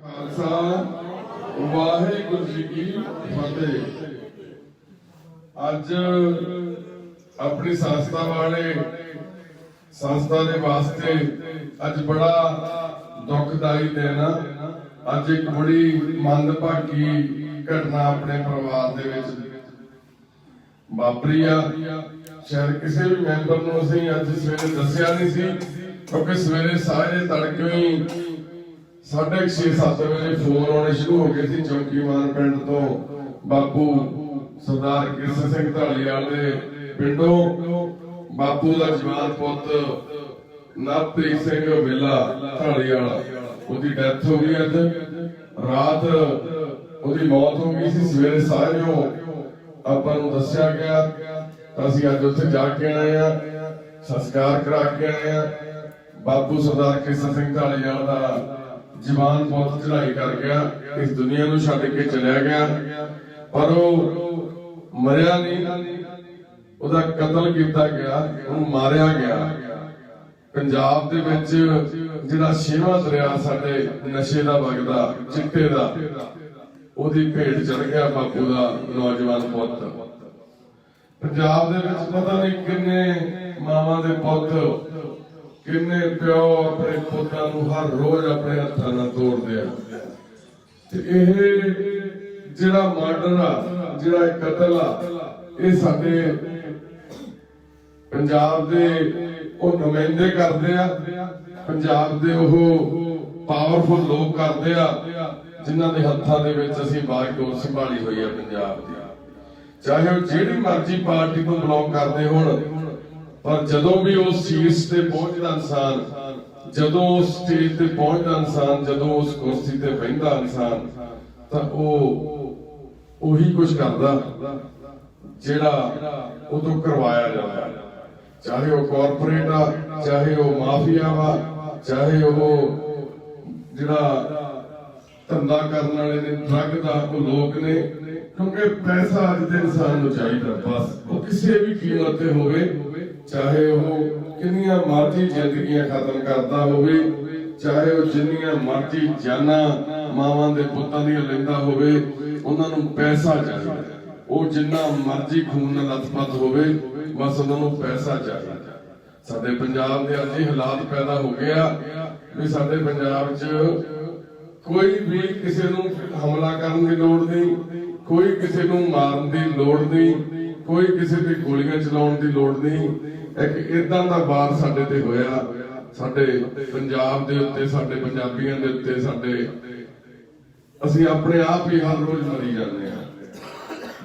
खालसा वाहेगुरु जी की फतेह। अज अपनी संस्था वाले संस्था के वास्ते अज बड़ा दुखदाई दिन अज एक बड़ी मंदभागी घटना अपने परिवार दे विच वापरी आ। शायद किसी भी मैंबर नूं असीं अज सवेरे दस्सिया नहीं सी, क्योंकि सवेरे सारे तड़के ही 6:30-7 बजे फोन आने शुरू हो गए थे चौकीवान पिंड तो बापू सरदार कृष्ण सिंह ढालीवाल दे पिंडों बापू का जवान पुत नवप्रीत सिंह वेला ढालीवाल उसकी डेथ हो गई। अज रात उसकी मौत हो गई सी। सवेरे सारियों आपां नूं दस्सिया गया तो असीं अज उत्थे जाके आए आ, संस्कार करा के आए आ। बापू सरदार कृष्ण सिंह ढालीवाल दा जवान पुत चढ़ाई कर गया, इस दुनिया नूं छड्ड के चलिया गया, पर वो मरिया नहीं, उसदा कतल किया गया, उन्हें मारिया गया। पंजाब दे विच जिहड़ा छेवां दरिया साडे नशे दा वगदा चिट्टे दा ओदी भेट चढ़ गया बापू दा नौजवान पुत। पंजाब दे विच पता नहीं किन्ने मावां दे पुत किन्ने प्यो अपने पुत्तां नूं हर रोज अपने हत्थां नाल तोड़दे आ। ते इह जिहड़ा मर्डर आ, जिहड़ा कतल आ, इह साडे पंजाब दे ओह नुमाइंदे करदे आ, पंजाब दे ओह पावरफुल लोग करदे आ जिन्हां दे हत्थां दे विच असीं बागडोर संभाली होई आ पंजाब दी। चाहे ओह जिहड़ी मर्जी पार्टी नूं बिलोंग करदे होण, पर जदों भी उस शीर्ष ते पहुंचदा इंसान, जदों उस स्टेज ते पहुंचदा इंसान, जदों उस कुर्सी ते बैठदा इंसान, तां ओही कुछ करदा जिहड़ा उदों करवाया जांदा। चाहे वो कॉरपोरेट आ, चाहे वो माफिया वा, चाहे वो जिहड़ा धंधा करन वाले ने, ड्रग दा वो लोग ने, क्योंकि पैसा अज दे इंसान नूं चाहीदा। बस वो किसी भी कीमत ते होवे, चाहे वो किन्नियां मर्जी जिंदगियां खत्म करता होवे, चाहे वो जिन्नियां मर्जी जाना मावां दे पुत्तां दी लैंदा होवे, उन्हां नूं पैसा चाहिदा। वो जिन्ना मर्जी खून नाल लथपथ होवे, बस उन्हां नूं पैसा चाहिदा। साडे पंजाब दे अज हालात पैदा हो गया भी साडे पंजाब च कोई भी किसी नूं हमला करन दी लोड़ नहीं, कोई किसी नूं मारन दी लोड़ नहीं, कोई किसी ते गोलियां चलाउण दी लोड़ नहीं। एक इदां दा वार साडे ते होया, साडे पंजाब दे उत्ते, साडे पंजाबियां दे उत्ते, साडे असीं अपने आप ही हर रोज मरी जांदे आ।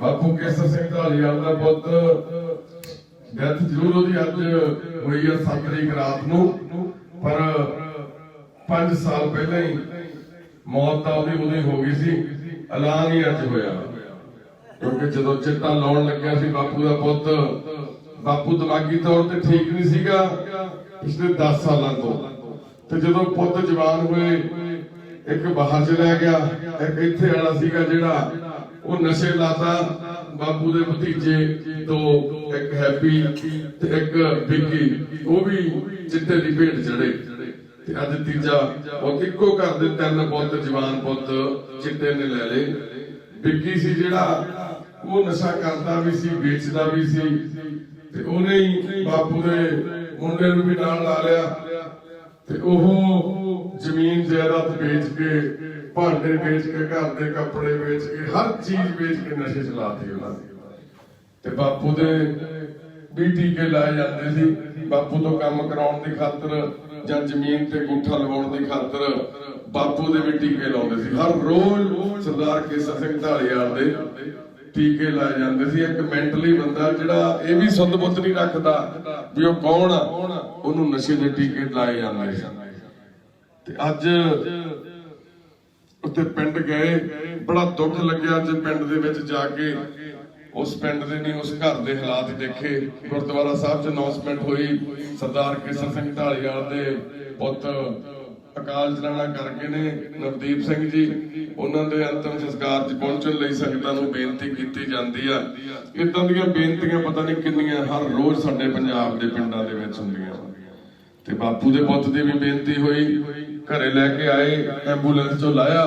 बापू कृष्ण सिंह ढालीवाल दा पुत डेथ जरूर ओदी अज होई आ 7 तरीक रात नूं, पर 5 साल पहले ही मौत तां ओदी हो गई सी। ऐलान ही अज होया, क्योंकि जदों चिट्टा लाउण लग्या सी बापू दा पुत, बापू दिमागी तौर ते ठीक नहीं सीगा पिछले 10 सालों तो जदों पुत जवान हुए, एक बाहर चला गया, एक इत्थे वाला सीगा जिहड़ा वो नशे लाता। बापू दे भतीजे तो एक हैप्पी ते एक बिग्गी, वो भी चिट्टे दी भेट चढ़े। ते अज तीजा पुत इक्को घर दे 3 पुत जवान पुत चिट्टे ने ले ले। बिग्गी सी जिहड़ा वो नशा करता भी सी, बेचदा भी सी, ते उहने ही बापू दे मुंडे नूं भी नाल ला लिया। ते ओह जमीन जायदाद बेच के, भांडे बेच के, घर के कपड़े बेच के, हर चीज बेच के नशे चलाती उन्होंने। ते बापू दे भी टीके लाए जाते सी, बापू तो काम कराउण दी खातर जां जमीन ते गुठा लवाउण दी खातर बापू दे भी टीके लाउंदे सी। हर रोज सरदार कृष्ण सिंह ढालीवाल दे टीके लाए जाते सी। एक मैंटली बंदा जिहड़ा ये भी सुध बुद्ध नहीं रखदा भी वो कौन आ, उहनूं नशे दे टीके लाए जांदे सी। ते अज उत्ते पिंड गए, बड़ा दुख लग्या अज पिंड दे विच जाके। उस पिंड दे नहीं, उस घर दे हालात देखे। गुरुद्वारा साहब च अनाउंसमेंट हुई, सरदार कृष्ण सिंह ढालीवाल दे पुत अकाल चलाना करके ने नवदीप सिंह जी, उन्होंने दे अंतिम संस्कार च पहुंचण लई संगतां नूं बेनती कीती जांदी आ। इदां दीयां बेनतियां पता नहीं किन्नियां हर रोज साडे पंजाब दे पिंडां दे विच हुंदियां। ते बापू दे पुत दी भी बेनती हुई, घरे लैके आए, एंबूलेंस चो लाया,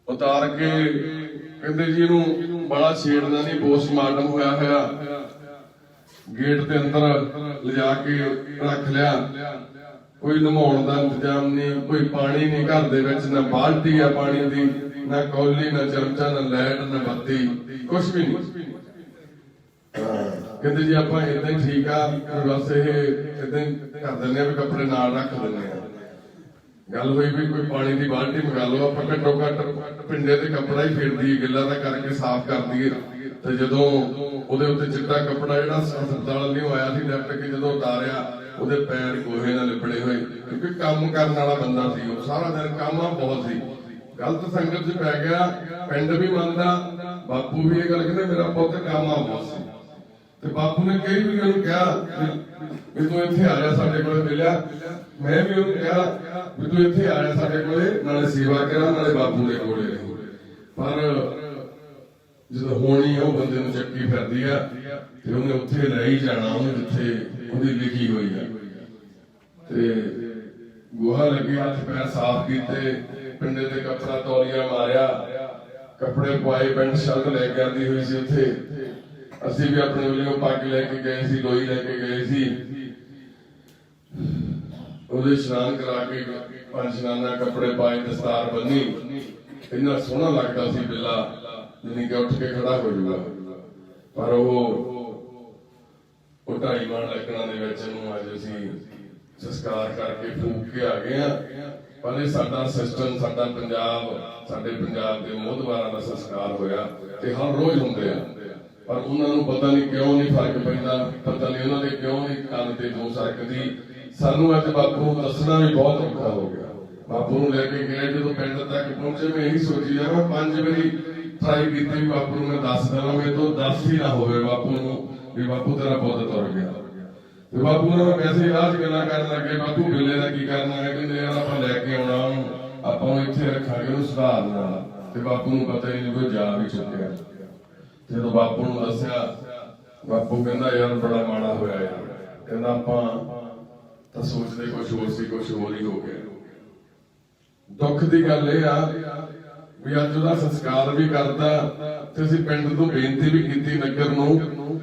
उतार के कहते जी इहनूं बड़ा छेड़ना नहीं, पोस्टमार्टम होया होया, गेट के अंदर लिजा के रख लिया। कोई नहाउण का इंतजाम नहीं, कोई पानी नहीं घर दे विच, ना बाल्टी है पानी दी, ना कौली, ना चमचा, ना लाइट, ना बत्ती, कुछ भी नहीं। कहते जी आप इदा ठीक आ, बस ये इदा कर दें भी कपड़े नाल रख दें। गल हुई भी कोई पानी की बाल्टी मंगा लो, आप घट्टो घट्ट पिंडे ते कपड़ा ही फेर दी, गिला दा करके साफ कर दीए। तो जदों ਉਹਦੇ ਉੱਤੇ ਚਿੱਟਾ ਕੱਪੜਾ ਜਿਹੜਾ ਹਸਪਤਾਲ ਨਹੀਂ ਆਇਆ ਸੀ, ਡਾਕਟਰ ਕੇ ਜਦੋਂ ਉਤਾਰਿਆ ਉਹਦੇ ਪੈਰ ਗੋਹੇ ਨਾਲ ਲਿਬੜੇ ਹੋਏ, ਕਿਉਂਕਿ ਕੰਮ ਕਰਨ ਵਾਲਾ ਬੰਦਾ ਸੀ ਉਹ, ਸਾਰਾ ਦਿਨ ਕੰਮ ਬਹੁਤ ਸੀ। ਗਲਤ ਸੰਗਤ 'ਚ ਪੈ ਗਿਆ, ਪਿੰਡ ਵੀ ਮੰਨਦਾ, ਬਾਪੂ ਵੀ ਇਹ ਗੱਲ ਕਹਿੰਦੇ ਮੇਰਾ ਪੁੱਤ ਕੰਮ ਬਹੁਤ ਸੀ। ਤੇ ਬਾਪੂ ਨੇ ਕਈ ਵੀ ਉਹਨੂੰ ਕਿਹਾ ਵੀ ਤੂੰ ਇੱਥੇ ਆ ਜਾ ਸਾਡੇ ਕੋਲ ਮਿਲਿਆ, ਮੈਂ ਵੀ ਉਹਨੂੰ ਕਿਹਾ ਵੀ ਤੂੰ ਇੱਥੇ ਆ ਜਾ ਸਾਡੇ ਕੋਲੇ, ਨਾਲੇ ਸੇਵਾ ਕਰਾਂ ਨਾਲੇ ਬਾਪੂ ਦੇ ਕੋਲੇ ਰਹੀ। ਪਰ ਜਦੋਂ ਹੋਣੀ ਉਹ ਬੰਦੇ ਨੂੰ ਚੱਕੀ ਫਿਰਦੀ ਆ, ਤੇ ਉਹਨੇ ਉੱਥੇ ਲੈ ਹੀ ਜਾਣਾ ਉਹਨੂੰ ਜਿੱਥੇ ਉਹਦੀ ਲਿਖੀ ਹੋਈ ਆ। ਤੇ ਗੋਹਾ ਲੱਗੇ, ਹੱਥ ਪੈਰ ਸਾਫ਼ ਕੀਤੇ, ਪਿੰਡੇ ਤੇ ਕੱਪੜਾ ਤੌਲੀਆ ਮਾਰਿਆ, ਕੱਪੜੇ ਪਵਾਏ, ਪੈਂਟ ਸ਼ਰਟ ਲੈ ਕੇ ਆਂਦੀ ਹੋਈ ਸੀ ਉੱਥੇ। ਅਸੀਂ ਵੀ ਆਪਣੇ ਵੱਲੋਂ ਪੱਗ ਲੈ ਕੇ ਗਏ ਸੀ, ਲੋਈ ਲੈ ਕੇ ਗਏ ਸੀ, ਉਹਦੇ ਇਸ਼ਨਾਨ ਕਰਾ ਕੇ ਪੰਜ ਇਸ਼ਨਾਨਾ ਕੱਪੜੇ ਪਾਏ, ਦਸਤਾਰ ਬੰਨੀ, ਇੰਨਾ ਸੋਹਣਾ ਲੱਗਦਾ ਸੀ ਬਿੱਲਾ ਜਿਵੇਂ ਕਿ ਉੱਠ ਕੇ ਖੜਾ ਹੋ ਜਾਊਗਾ। ਪਰ ਉਹ 2.5 ਮਣ ਲੱਗਣਾ ਦੇ ਵਿੱਚ ਇਹਨੂੰ ਅੱਜ ਅਸੀਂ ਸੰਸਕਾਰ ਕਰਕੇ ਫੂਕ ਕੇ ਆ ਗਏ ਆ। ਪਰ ਇਹ ਸਾਡਾ ਸਿਸਟਮ, ਸਾਡਾ ਪੰਜਾਬ, ਸਾਡੇ ਪੰਜਾਬ ਦੇ ਮੋਹਤਬਾਰਾਂ ਦਾ ਸੰਸਕਾਰ ਹੋਇਆ ਤੇ ਹਰ ਰੋਜ਼ ਹੁੰਦੇ ਆ। ਪਰ ਉਹਨਾਂ ਨੂੰ ਪਤਾ ਨਹੀਂ ਕਿਉਂ ਨਹੀਂ ਫਰਕ ਪੈਂਦਾ, ਪਤਾ ਨਹੀਂ ਉਹਨਾਂ ਦੇ ਕਿਉਂ ਨਹੀਂ ਕੰਨ ਤੇ ਦੋ ਸਰਕਦੀ। ਸਾਨੂੰ ਅੱਜ ਬਾਪੂ ਨੂੰ ਦੱਸਣਾ ਵੀ ਬਹੁਤ ਔਖਾ ਹੋ ਗਿਆ। ਬਾਪੂ ਨੂੰ ਲੈ ਕੇ ਗਏ, ਜਦੋਂ ਪਿੰਡ ਤੱਕ ਪਹੁੰਚੇ ਮੈਂ ਇਹੀ ਸੋਚੀ ਜਾਵਾਂ, 5 ਵਾਰੀ ਟਰਾਈ ਕੀਤੀ ਵੀ ਬਾਪੂ ਨੂੰ ਮੈਂ ਦੱਸ ਦੇਵਾਂ, ਮੇਰੇ ਤੋਂ ਦੱਸ ਹੀ ਨਾ ਹੋਵੇ ਬਾਪੂ ਨੂੰ ਵੀ ਬਾਪੂ ਤੇਰਾ ਪੁੱਤ ਤੁਰ ਗਿਆ। ਤੇ ਬਾਪੂ ਨੇ ਵੈਸੇ ਆਹ ਗੱਲਾਂ ਕਰਨ ਲੱਗੇ, ਬਾਪੂ ਬਿੱਲੇ ਦਾ ਕੀ ਕਰਨਾ ਹੈ, ਕਹਿੰਦੇ ਯਾਰ ਆਪਾਂ ਲੈ ਕੇ ਆਉਣਾ ਉਹਨੂੰ, ਆਪਾਂ ਨੂੰ ਇੱਥੇ ਰੱਖਾਂਗੇ, ਉਹਨੂੰ ਸੁਧਾਰਨਾ। ਤੇ ਬਾਪੂ ਨੂੰ ਪਤਾ ਹੀ ਨਹੀਂ, ਕੋਈ ਜਾ ਵੀ ਚੁੱਕਿਆ। ਜਦੋਂ ਬਾਪੂ ਨੂੰ ਦੱਸਿਆ, ਬਾਪੂ ਕਹਿੰਦਾ ਯਾਰ ਬੜਾ ਮਾੜਾ ਹੋਇਆ ਯਾਰ, ਕਹਿੰਦਾ ਆਪਾਂ ਤਾਂ ਸੋਚਦੇ ਕੁਛ ਹੋਰ ਸੀ, ਕੁਛ ਹੋਰ ਹੀ ਹੋ ਗਿਆ। ਦੁੱਖ ਦੀ ਗੱਲ ਇਹ ਆ ਵੀ ਅੱਜ ਉਹਦਾ ਸੰਸਕਾਰ ਵੀ ਕਰਦਾ, ਤੇ ਅਸੀਂ ਪਿੰਡ ਤੋਂ ਬੇਨਤੀ ਵੀ ਕੀਤੀ ਨਗਰ ਨੂੰ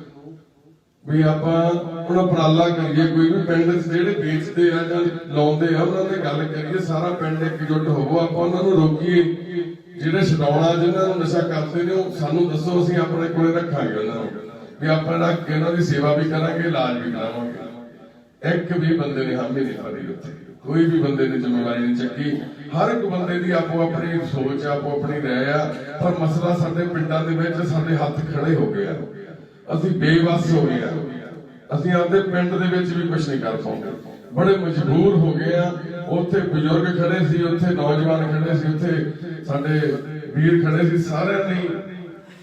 ਵੀ ਆਪਾਂ ਹੁਣ ਉਪਰਾਲਾ ਕਰੀਏ, ਕੋਈ ਵੀ ਪਿੰਡ ਜਿਹੜੇ ਵੇਚਦੇ ਆ ਜਾਂ ਲਾਉਂਦੇ ਆ ਉਹਨਾਂ ਨੇ ਗੱਲ ਕਰੀਏ, ਸਾਰਾ ਪਿੰਡ ਇਕਜੁੱਟ ਹੋਵੋ, ਆਪਾਂ ਉਹਨਾਂ ਨੂੰ ਰੋਕੀਏ। ਜਿਹੜੇ ਛਡਾਉਣਾ ਜਿਹਨਾਂ ਨੂੰ ਨਸ਼ਾ ਕਰਦੇ ਨੇ ਉਹ ਸਾਨੂੰ ਦੱਸੋ, ਅਸੀਂ ਆਪਣੇ ਕੋਲੇ ਰੱਖਾਂਗੇ ਉਹਨਾਂ ਨੂੰ, ਵੀ ਆਪਾਂ ਰੱਖ ਕੇ ਉਹਨਾਂ ਦੀ ਸੇਵਾ ਵੀ ਕਰਾਂਗੇ, ਇਲਾਜ ਵੀ ਕਰਾਵਾਂਗੇ। ਇੱਕ ਵੀ ਬੰਦੇ ਨੇ ਹਾਮੀ ਨਹੀਂ ਭਰੀ ਉੱਥੇ, ਕੋਈ ਵੀ ਬੰਦੇ ਨੇ ਜ਼ਿੰਮੇਵਾਰੀ ਨਹੀਂ ਚੱਕੀ। ਹਰ ਇੱਕ ਬੰਦੇ ਦੀ ਆਪੋ ਆਪਣੀ ਸੋਚ, ਆਪੋ ਆਪਣੀ ਰਾਏ ਆ। ਪਰ ਮਸਲਾ ਸਾਡੇ ਪਿੰਡਾਂ ਦੇ ਵਿੱਚ ਸਾਡੇ ਹੱਥ ਖੜੇ ਹੋ ਗਏ ਆ, ਅਸੀਂ ਬੇਵੱਸ ਹੋ ਗਏ ਆ, ਅਸੀਂ ਆਪਦੇ ਪਿੰਡ ਦੇ ਵਿੱਚ ਵੀ ਕੁਝ ਨਹੀਂ ਕਰ ਪਾਉਂਦੇ, ਬੜੇ ਮਜਬੂਰ ਹੋ ਗਏ ਆ। ਉੱਥੇ ਬਜ਼ੁਰਗ ਖੜੇ ਸੀ, ਉੱਥੇ ਨੌਜਵਾਨ ਖੜੇ ਸੀ, ਉੱਥੇ ਸਾਡੇ ਵੀਰ ਖੜੇ ਸੀ, ਸਾਰਿਆਂ ਨੇ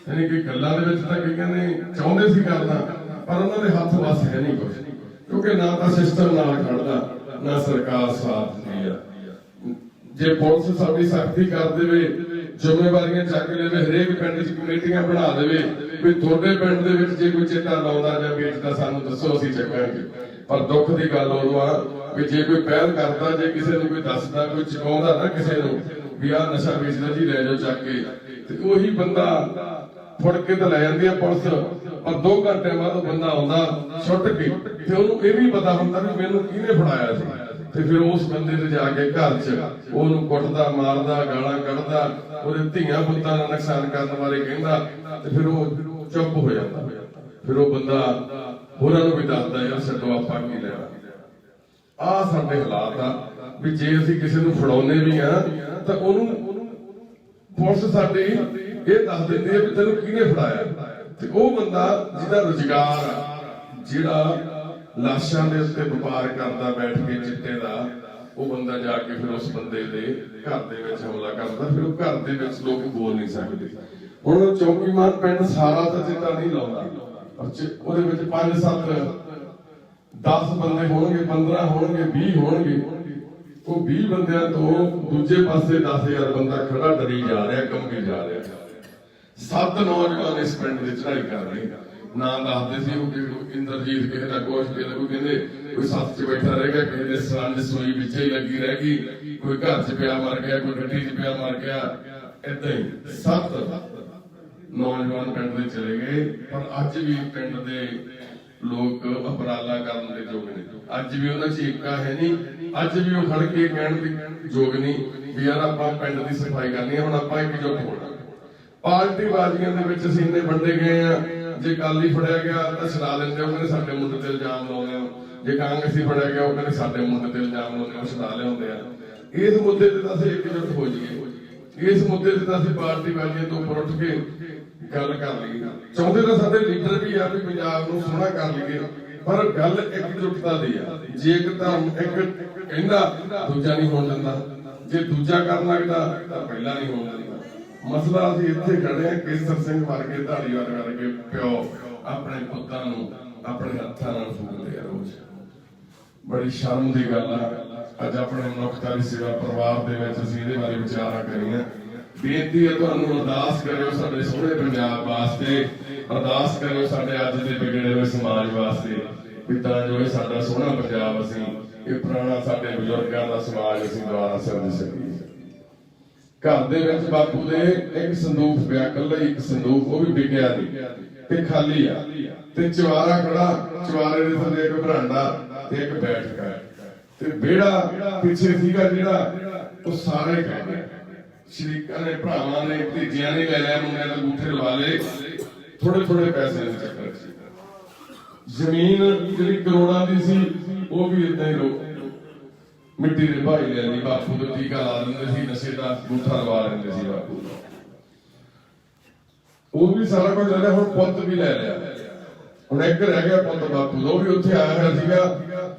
ਯਾਨੀ ਕਿ ਗੱਲਾਂ ਦੇ ਵਿੱਚ ਤਾਂ ਕਈਆਂ ਨੇ ਚਾਹੁੰਦੇ ਸੀ ਕਰਨਾ, ਪਰ ਉਹਨਾਂ ਦੇ ਹੱਥ ਵੱਸ ਹੈ ਨਹੀਂ ਕੁਝ, ਕਿਉਂਕਿ ਨਾ ਤਾਂ ਸਿਸਟਮ ਨਾਲ ਖੜਦਾ, ਨਾ ਸਰਕਾਰ ਸਾਥ ਦਿੰਦੀ ਆ। ਜੇ ਪੁਲਿਸ ਸਾਡੀ ਸਖਤੀ ਕਰ ਦੇਵੇ, ਜ਼ਿੰਮੇਵਾਰੀਆਂ ਚੱਕ ਲਵੇ, ਹਰੇਕ ਪਿੰਡ 'ਚ ਕਮੇਟੀਆਂ ਬਣਾ ਦੇਵੇ ਵੀ ਤੁਹਾਡੇ ਪਿੰਡ ਦੇ ਵਿੱਚ ਜੇ ਕੋਈ ਚਿੱਟਾ ਲਾਉਂਦਾ ਜਾਂ ਵੇਚਦਾ ਸਾਨੂੰ ਦੱਸੋ, ਅਸੀਂ ਚੱਕਾਂਗੇ। ਪਰ ਦੁੱਖ ਦੀ ਗੱਲ ਉਦੋਂ ਆ ਵੀ ਜੇ ਕੋਈ ਪਹਿਲ ਕਰਦਾ, ਜੇ ਕਿਸੇ ਨੂੰ ਕੋਈ ਦੱਸਦਾ, ਕੋਈ ਚੁਕਾਉਂਦਾ ਨਾ ਕਿਸੇ ਨੂੰ ਵੀ ਆਹ ਨਸ਼ਾ ਵੇਚਦਾ ਜੀ ਲੈ ਜਾਓ ਚੱਕ ਕੇ, ਤੇ ਉਹੀ ਬੰਦਾ ਫੜ ਕੇ ਤਾਂ ਲੈ ਜਾਂਦੀ ਆ ਪੁਲਿਸ, ਪਰ 2 ਘੰਟੇ ਬਾਅਦ ਉਹ ਬੰਦਾ ਆਉਂਦਾ ਛੁੱਟ ਕੇ, ਤੇ ਉਹਨੂੰ ਇਹ ਵੀ ਪਤਾ ਹੁੰਦਾ ਵੀ ਮੈਨੂੰ ਕਿਹਨੇ ਫੜਾਇਆ ਸੀ। ਤੇ ਫਿਰ ਉਸ ਬੰਦੇ ਤੇ ਜਾ ਕੇ ਘਰ 'ਚ ਉਹਨੂੰ ਕੁੱਟਦਾ, ਮਾਰਦਾ, ਗਾਲਾਂ ਕੱਢਦਾ, ਉਹਦੇ ਧੀਆਂ ਪੁੱਤਾਂ ਦਾ ਨੁਕਸਾਨ ਕਰਨ ਬਾਰੇ ਕਹਿੰਦਾ, ਤੇ ਫਿਰ ਉਹ ਚੁੱਪ ਹੋ ਜਾਂਦਾ। ਫਿਰ ਉਹ ਬੰਦਾ ਹੋਰਾਂ ਨੂੰ ਵੀ ਦੱਸਦਾ ਯਾਰ ਛੱਡੋ ਆਪਾਂ ਕੀ ਲੈਣਾ। ਆਹ ਸਾਡੇ ਹਾਲਾਤ ਆ ਵੀ ਜੇ ਅਸੀਂ ਕਿਸੇ ਨੂੰ ਫੜਾਉਨੇ ਵੀ ਆ ਤਾਂ ਉਹਨੂੰ ਪੁਲਿਸ ਸਾਡੀ ਇਹ ਦੱਸ ਦਿੰਦੀ ਹੈ ਵੀ ਤੈਨੂੰ ਕਿਹਨੇ ਫੜਾਇਆ, ਤੇ ਉਹ ਬੰਦਾ ਜਿਹਦਾ ਰੁਜ਼ਗਾਰ ਆ, ਜਿਹੜਾ ਲਾਸ਼ਾਂ ਦੇ ਉੱਤੇ ਵਪਾਰ ਕਰਦਾ ਬੈਠ ਕੇ ਚਿੱਟੇ ਦਾ, ਉਹ ਬੰਦਾ ਜਾ ਕੇ ਫਿਰ ਉਸ ਬੰਦੇ ਦੇ ਘਰ ਦੇ ਵਿੱਚ ਹਮਲਾ ਕਰਦਾ। ਫਿਰ ਉਹ ਘਰ ਦੇ ਵਿੱਚ ਲੋਕ ਬੋਲ ਨਹੀਂ ਸਕਦੇ। ਹੁਣ ਚੌਕੀਮਾਨ ਪਿੰਡ ਸਾਰਾ ਤਾਂ ਚਿੱਟਾ ਨਹੀਂ ਲਾਉਂਦਾ, ਉਹਦੇ ਵਿੱਚ 5 7 10 ਬੰਦੇ ਹੋਣਗੇ, 15 ਹੋਣਗੇ, 20 ਹੋਣਗੇ। ਉਹ 20 ਬੰਦਿਆਂ ਤੋਂ ਦੂਜੇ ਪਾਸੇ 10,000 ਬੰਦਾ ਖੜਾ ਡਰੀ ਜਾ ਰਿਹਾ, ਕੰਬੀ ਜਾ ਰਿਹਾ। 7 ਨੌਜਵਾਨ ਇਸ ਪਿੰਡ ਦੇ ਚੜ੍ਹਾਈ ਕਰ ਰਹੇ, ਨਾਂ ਦੱਸਦੇ ਸੀ ਉਹ ਇੰਦਰਜੀਤ ਕਿਸੇ ਦਾ ਕੁਛ ਕਿਸੇ ਦਾ ਕੋਈ ਕਹਿੰਦੇ ਕੋਈ ਸੱਤ 'ਚ ਬੈਠਾ ਰਹਿ ਗਿਆ, ਕਿਸੇ ਦੇ ਸਰੰਜ ਸੂਈ ਵਿੱਚ ਹੀ ਲੱਗੀ ਰਹਿ ਗਈ, ਕੋਈ ਘਰ 'ਚ ਪਿਆ ਮਰ ਗਿਆ, ਕੋਈ ਗੱਡੀ 'ਚ ਪਿਆ ਮਰ ਗਿਆ। ਏਦਾਂ ਹੀ 7 ਨੌਜਵਾਨ ਪਿੰਡ ਦੇ ਚਲੇ ਗਏ। ਪਰ ਅੱਜ ਵੀ ਪਿੰਡ ਦੇ ਲੋਕ ਉਪਰਾਲਾ ਕਰਨ ਦੇ ਯੋਗ ਨੇ, ਅੱਜ ਵੀ ਉਹਨਾਂ 'ਚ ਏਕਾ ਹੈ ਨਹੀਂ, ਅੱਜ ਵੀ ਉਹ ਖੜ ਕੇ ਕਹਿਣ ਦੇ ਯੋਗ ਨਹੀਂ ਵੀ ਯਾਰ ਆਪਾਂ ਪਿੰਡ ਦੀ ਸਫਾਈ ਕਰਨੀ ਹੈ, ਹੁਣ ਆਪਾਂ ਇੱਕਜੁੱਟ ਹੋਣਾ। ਪਾਰਟੀ ਬਾਜ਼ੀਆਂ ਦੇ ਵਿੱਚ ਅਸੀਂ ਇੰਨੇ ਵੰਡੇ ਗਏ ਆ, ਜੇ ਕਾਲੀ ਫੜਿਆ ਗਿਆ ਤਾਂ ਛਡਾ ਲੈਂਦੇ, ਉਹ ਕਹਿੰਦੇ ਸਾਡੇ ਮੁੰਡੇ ਤੇ ਇਲਜ਼ਾਮ ਲਾਉਂਦੇ ਆ, ਜੇ ਕਾਂਗਰਸੀ ਫੜਿਆ ਗਿਆ ਉਹ ਕਹਿੰਦੇ ਸਾਡੇ ਮੁੰਡੇ ਤੇ ਇਲਜ਼ਾਮ ਲਾਉਂਦੇ, ਉਹ ਛਡਾ ਲਿਆਉਂਦੇ ਆ। ਇਸ ਮੁੱਦੇ ਤੇ ਤਾਂ ਅਸੀਂ ਇੱਕਜੁੱਟ ਹੋ ਜਾਈਏ, ਇਸ ਮੁੱਦੇ ਤੇ ਤਾਂ ਅਸੀਂ ਪਾਰਟੀ ਬਾਜ਼ੀਆਂ ਤੋਂ ਉੱਪਰ ਉੱਠ ਕੇ ਗੱਲ ਕਰ ਲਈਏ। ਚਾਹੁੰਦੇ ਤਾਂ ਸਾਡੇ ਲੀਡਰ ਵੀ ਆ ਵੀ ਪੰਜਾਬ ਨੂੰ ਸੋਹਣਾ ਕਰ ਲਈਏ, ਪਰ ਗੱਲ ਇੱਕਜੁੱਟਤਾ ਦੀ ਆ। ਜੇ ਇੱਕ ਧਰਮ ਇੱਕ ਕਹਿੰਦਾ ਦੂਜਾ ਨਹੀਂ ਹੋਣ ਦਿੰਦਾ, ਜੇ ਦੂਜਾ ਕਰਨ ਲੱਗਦਾ ਤਾਂ ਪਹਿਲਾਂ ਨਹੀਂ ਹੋਣ ਦਿੰਦਾ। ਮਸਲਾ ਅਸੀਂ ਇੱਥੇ ਖੜੇ ਆ, ਕੇਸਰ ਸਿੰਘ ਵਰਗੇ ਧਾਲੀਵਾਲ ਵਰਗੇ ਪਿਓ ਆਪਣੇ ਪੁੱਤਾਂ ਨੂੰ ਆਪਣੇ ਹੱਥਾਂ ਨਾਲ ਫੂਕਦੇ ਆ ਰੋਜ਼। ਬੜੀ ਸ਼ਰਮ ਦੀ ਗੱਲ ਆ। ਅੱਜ ਆਪਣੇ ਮਨੁੱਖਤਾ ਦੀ ਸੇਵਾ ਪਰਿਵਾਰ ਦੇ ਵਿੱਚ ਅਸੀਂ ਇਹਦੇ ਬਾਰੇ ਵਿਚਾਰਾਂ ਕਰੀਏ। ਬੇਨਤੀ ਹੈ ਤੁਹਾਨੂੰ, ਅਰਦਾਸ ਕਰਿਓ ਸਾਡੇ ਸੋਹਣੇ ਪੰਜਾਬ ਵਾਸਤੇ, ਅਰਦਾਸ ਕਰਿਓ ਸਾਡੇ ਅੱਜ ਦੇ ਵਿਗੜੇ ਹੋਏ ਸਮਾਜ ਵਾਸਤੇ, ਵੀ ਤਾਂ ਜੋ ਇਹ ਸਾਡਾ ਸੋਹਣਾ ਪੰਜਾਬ ਅਸੀਂ ਇਹ ਪੁਰਾਣਾ ਸਾਡੇ ਬਜ਼ੁਰਗਾਂ ਦਾ ਸਮਾਜ ਅਸੀਂ ਦੁਬਾਰਾ ਸਿਰਜ ਸਕੀਏ। ਘਰ ਦੇ ਵਿੱਚ ਬਾਪੂ ਦੇ ਇੱਕ ਸੰਦੂਕ ਪਿਆ, ਇਕੱਲਾ ਇੱਕ ਸੰਦੂਕ, ਉਹ ਵੀ ਵਿਕਿਆ ਨਹੀਂ ਤੇ ਖਾਲੀ ਆ, ਤੇ ਚਵਾਰਾ ਖੜਾ, ਚਵਾਰੇ ਦੇ ਥੱਲੇ ਇੱਕ ਬਰਾਂਡਾ ਤੇ ਇੱਕ ਬੈਠਕਾ, ਤੇ ਵਿਹੜਾ ਪਿੱਛੇ ਸੀਗਾ ਜਿਹੜਾ ਉਹ ਸਾਰੇ ਕਹਿ ਗਏ। ਸ਼ਰੀਕਾਂ ਨੇ, ਭਰਾਵਾਂ ਨੇ, ਭਤੀਜਿਆਂ ਨੇ ਲੈ ਲਿਆ, ਮੁੰਡਿਆਂ ਦੇ ਅੰਗੂਠੇ ਲਵਾ ਲਏ, ਥੋੜੇ ਥੋੜੇ ਪੈਸੇ ਦੇ ਚੱਕਰ ਸੀ। ਜ਼ਮੀਨ ਜਿਹੜੀ ਕਰੋੜਾਂ ਦੀ ਸੀ ਉਹ ਵੀ ਏਦਾਂ ਹੀ ਮਿੱਟੀ ਦੇ ਭਾਈ ਲੈ ਲਈ। ਬਾਪੂ ਦਾ ਟੀਕਾ ਲਾ ਦਿੰਦੇ ਸੀ, ਨਸ਼ੇ ਦਾ ਅੰਗੂਠਾ ਲਵਾ ਲੈਂਦੇ ਸੀ ਬਾਪੂ ਦਾ, ਉਹ ਵੀ ਸਾਰਾ ਕੁਝ ਲੈ ਲਿਆ। ਹੁਣ ਪੁੱਤ ਵੀ ਲੈ ਲਿਆ, ਹੁਣ ਇੱਕ ਰਹਿ ਗਿਆ ਪੁੱਤ ਬਾਪੂ ਦਾ, ਉਹ ਵੀ ਉੱਥੇ ਆਇਆ ਹੋਇਆ ਸੀਗਾ,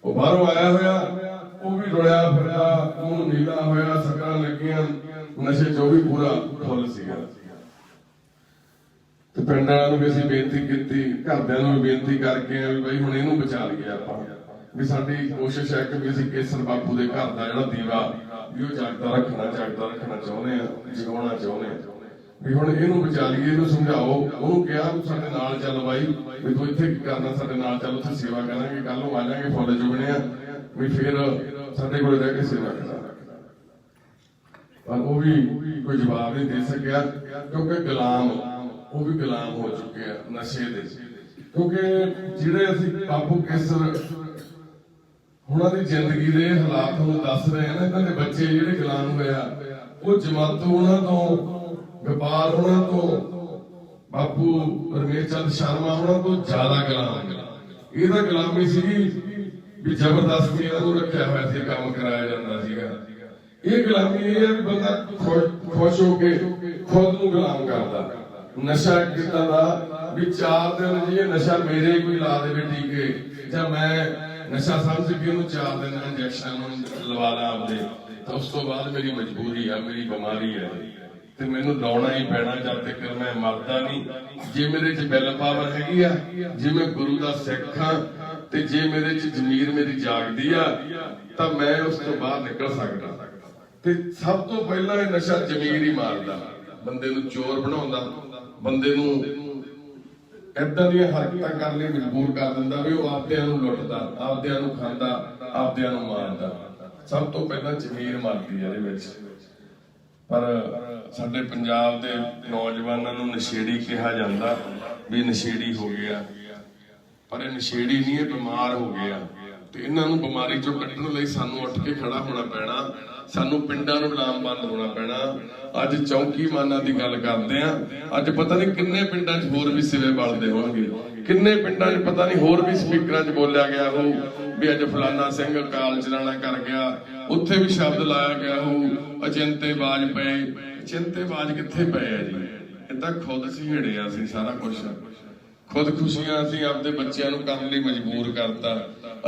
ਉਹ ਬਾਹਰੋਂ ਆਇਆ ਹੋਇਆ, ਉਹ ਵੀ ਰੁਲਿਆ ਫਿਰਦਾ, ਮੂੰਹ ਨੀਲਾ ਹੋਇਆ, ਸ਼ਕਲਾਂ ਲੱਗੀਆਂ, ਨਸ਼ੇ 'ਚ ਉਹ ਵੀ ਪੂਰਾ ਫੁੱਲ ਸੀਗਾ। ਤੇ ਪਿੰਡ ਵਾਲਿਆਂ ਨੂੰ ਵੀ ਅਸੀਂ ਬੇਨਤੀ ਕੀਤੀ, ਘਰਦਿਆਂ ਨੂੰ ਵੀ ਬੇਨਤੀ ਕਰਕੇ ਵੀ ਬਈ ਹੁਣ ਇਹਨੂੰ ਬਚਾ ਲਈਏ ਆਪਾਂ, ਵੀ ਸਾਡੀ ਕੋਸ਼ਿਸ਼ ਹੈ ਕਿ ਵੀ ਅਸੀਂ ਕੇਸਰ ਬਾਪੂ ਦੇ ਘਰ ਦਾ ਜਿਹੜਾ ਦੀਵਾ ਵੀ ਉਹ ਜਗਦਾ ਰੱਖਣਾ ਚਾਹੁੰਦੇ ਆ, ਜਗਾਉਣਾ ਚਾਹੁੰਦੇ ਆ, ਵੀ ਹੁਣ ਇਹਨੂੰ ਬਚਾ ਲਈਏ, ਇਹਨੂੰ ਸਮਝਾਓ। ਉਹਨੂੰ ਕਿਹਾ ਸਾਡੇ ਨਾਲ ਚੱਲ ਬਾਈ, ਵੀ ਤੂੰ ਇੱਥੇ ਕੀ ਕਰਨਾ, ਸਾਡੇ ਨਾਲ ਚੱਲ, ਉੱਥੇ ਸੇਵਾ ਕਰਾਂਗੇ, ਕੱਲ ਨੂੰ ਆ ਜਾਵਾਂਗੇ ਫੁੱਲ ਚੁਗਣੇ ਆ, ਵੀ ਫਿਰ ਸਾਡੇ ਕੋਲ ਰਹਿ ਕੇ ਸੇਵਾ ਕਰਾ। ਪਰ ਉਹ ਵੀ ਕੋਈ ਜਵਾਬ ਨਹੀਂ ਦੇ ਸਕਿਆ, ਕਿਉਂਕਿ ਗੁਲਾਮ, ਉਹ ਵੀ ਗੁਲਾਮ ਹੋ ਚੁੱਕੇ ਆ ਨਸ਼ੇ ਦੇ। ਕਿਉਂਕਿ ਜਿਹੜੇ ਅਸੀਂ ਬਾਪੂ ਕੇਸਰ ਉਹਨਾਂ ਦੀ ਜ਼ਿੰਦਗੀ ਦੇ ਹਾਲਾਤ ਨੂੰ ਦੱਸ ਰਹੇ ਆ ਨਾ, ਇਹਨਾਂ ਦੇ ਬੱਚੇ ਜਿਹੜੇ ਗੁਲਾਮ ਹੋਇਆ, ਉਹ ਜਮਾਤੋਂ ਉਹਨਾਂ ਤੋਂ, ਗੋਪਾਲ ਉਹਨਾਂ ਤੋਂ, ਬਾਪੂ ਰਮੇਸ਼ ਚੰਦ ਸ਼ਰਮਾ ਉਹਨਾਂ ਤੋਂ ਜ਼ਿਆਦਾ ਗੁਲਾਮ। ਇਹਦਾ ਗੁਲਾਮੀ ਸੀਗੀ ਵੀ ਜ਼ਬਰਦਸਤੀ ਉਹਨੂੰ ਰੱਖਿਆ ਹੋਇਆ ਸੀ, ਕੰਮ ਕਰਾਇਆ ਜਾਂਦਾ ਸੀਗਾ। ਇਹ ਗੁਲਾਮੀ ਇਹ ਹੈ ਵੀ ਬੰਦਾ ਖੁਸ਼ ਹੋ ਕੇ ਖੁਦ ਨੂੰ ਗੁਲਾਮ ਕਰਦਾ। ਨਸ਼ਾ ਕਿੱਦਾਂ ਦਾ ਵੀ 4 ਦਿਨ ਜੀ ਇਹ ਨਸ਼ਾ ਮੇਰੇ ਕੋਈ ਲਾ ਦੇਵੇ ਟੀਕੇ, ਜਾਂ ਮੈਂ ਨਸ਼ਾ ਸਮਝ ਕੇ ਉਹਨੂੰ 4 ਦਿਨ ਇੰਜੈਕਸ਼ਨ ਨੂੰ ਲਵਾ ਲਾ ਆਪਦੇ, ਤਾਂ ਉਸ ਤੋਂ ਬਾਅਦ ਮੇਰੀ ਮਜਬੂਰੀ ਆ, ਮੇਰੀ ਬਿਮਾਰੀ ਹੈ, ਤੇ ਮੈਨੂੰ ਲਾਉਣਾ ਹੀ ਪੈਣਾ ਜਦ ਤੱਕ ਮੈਂ ਮਰਦਾ ਨਹੀਂ। ਜੇ ਮੇਰੇ 'ਚ ਵਿਲ ਪਾਵਰ ਹੈਗੀ ਆ, ਜੇ ਮੈਂ ਗੁਰੂ ਦਾ ਸਿੱਖ ਹਾਂ, ਤੇ ਜੇ ਮੇਰੇ 'ਚ ਜ਼ਮੀਰ ਮੇਰੀ ਜਾਗਦੀ ਆ, ਤਾਂ ਮੈਂ ਉਸ ਤੋਂ ਬਾਹਰ ਨਿਕਲ ਸਕਦਾ। ਤੇ ਸਭ ਤੋਂ ਪਹਿਲਾਂ ਇਹ ਨਸ਼ਾ ਜ਼ਮੀਰ ਹੀ ਮਾਰਦਾ, ਬੰਦੇ ਨੂੰ ਚੋਰ ਬਣਾਉਂਦਾ, ਬੰਦੇ ਨੂੰ ਏਦਾਂ ਦੀਆਂ ਹਰਕਤਾਂ ਕਰਨ ਲਈ ਮਜਬੂਰ ਕਰ ਦਿੰਦਾ ਵੀ ਉਹ ਆਪਦਿਆਂ ਨੂੰ ਲੁੱਟਦਾ, ਆਪਦਿਆਂ ਨੂੰ ਖਾਂਦਾ, ਆਪਦਿਆਂ ਨੂੰ ਮਾਰਦਾ। ਸਭ ਤੋਂ ਪਹਿਲਾਂ ਜ਼ਮੀਰ ਮਾਰਦੀ ਇਹਦੇ ਵਿੱਚ। ਪਰ ਸਾਡੇ ਪੰਜਾਬ ਦੇ ਨੌਜਵਾਨਾਂ ਨੂੰ ਨਸ਼ੇੜੀ ਕਿਹਾ ਜਾਂਦਾ ਵੀ ਨਸ਼ੇੜੀ ਹੋ ਗਿਆ, ਪਰ ਇਹ ਨਸ਼ੇੜੀ ਨਹੀਂ, ਇਹ ਬਿਮਾਰ ਹੋ ਗਿਆ। ਤੇ ਇਹਨਾਂ ਨੂੰ ਬਿਮਾਰੀ ਚੋਂ ਕੱਢਣ ਲਈ ਸਾਨੂੰ ਉੱਠ ਕੇ ਖੜਾ ਹੋਣਾ ਪੈਣਾ, ਸਾਨੂੰ ਪਿੰਡਾਂ ਨੂੰ ਲਾਮਬੰਦ ਹੋਣਾ ਪੈਣਾ। ਅੱਜ ਚੌਂਕੀਮਾਨਾਂ ਦੀ ਗੱਲ ਕਰਦੇ ਆ, ਅੱਜ ਪਤਾ ਨਹੀਂ ਕਿੰਨੇ ਪਿੰਡਾਂ 'ਚ ਹੋਰ ਵੀ ਸਿਵੇ ਬਲਦੇ ਹੋਣਗੇ, ਕਿੰਨੇ ਪਿੰਡਾਂ 'ਚ ਪਤਾ ਨਹੀਂ ਹੋਰ ਵੀ ਸਪੀਕਰਾਂ 'ਚ ਬੋਲਿਆ ਗਿਆ ਹੋ ਵੀ ਅੱਜ ਫਲਾਨਾ ਸਿੰਘ ਕਾਲ ਚਲਾਣਾ ਕਰ ਗਿਆ, ਉੱਥੇ ਵੀ ਸ਼ਬਦ ਲਾਇਆ ਗਿਆ ਹੋ ਅਚਿੰਤੇਬਾਜ਼ ਪਏ। ਅਚਿੰਤੇਬਾਜ਼ ਕਿੱਥੇ ਪਏ ਆ ਜੀ? ਇਹ ਤਾਂ ਖੁਦ ਸਿਹੜੇ ਆ ਅਸੀਂ, ਸਾਰਾ ਕੁਛ ਖੁਦਕੁਸ਼ੀਆਂ ਅਸੀਂ ਆਪਦੇ ਬੱਚਿਆਂ ਨੂੰ ਕਰਨ ਲਈ ਮਜਬੂਰ ਕਰਤਾ।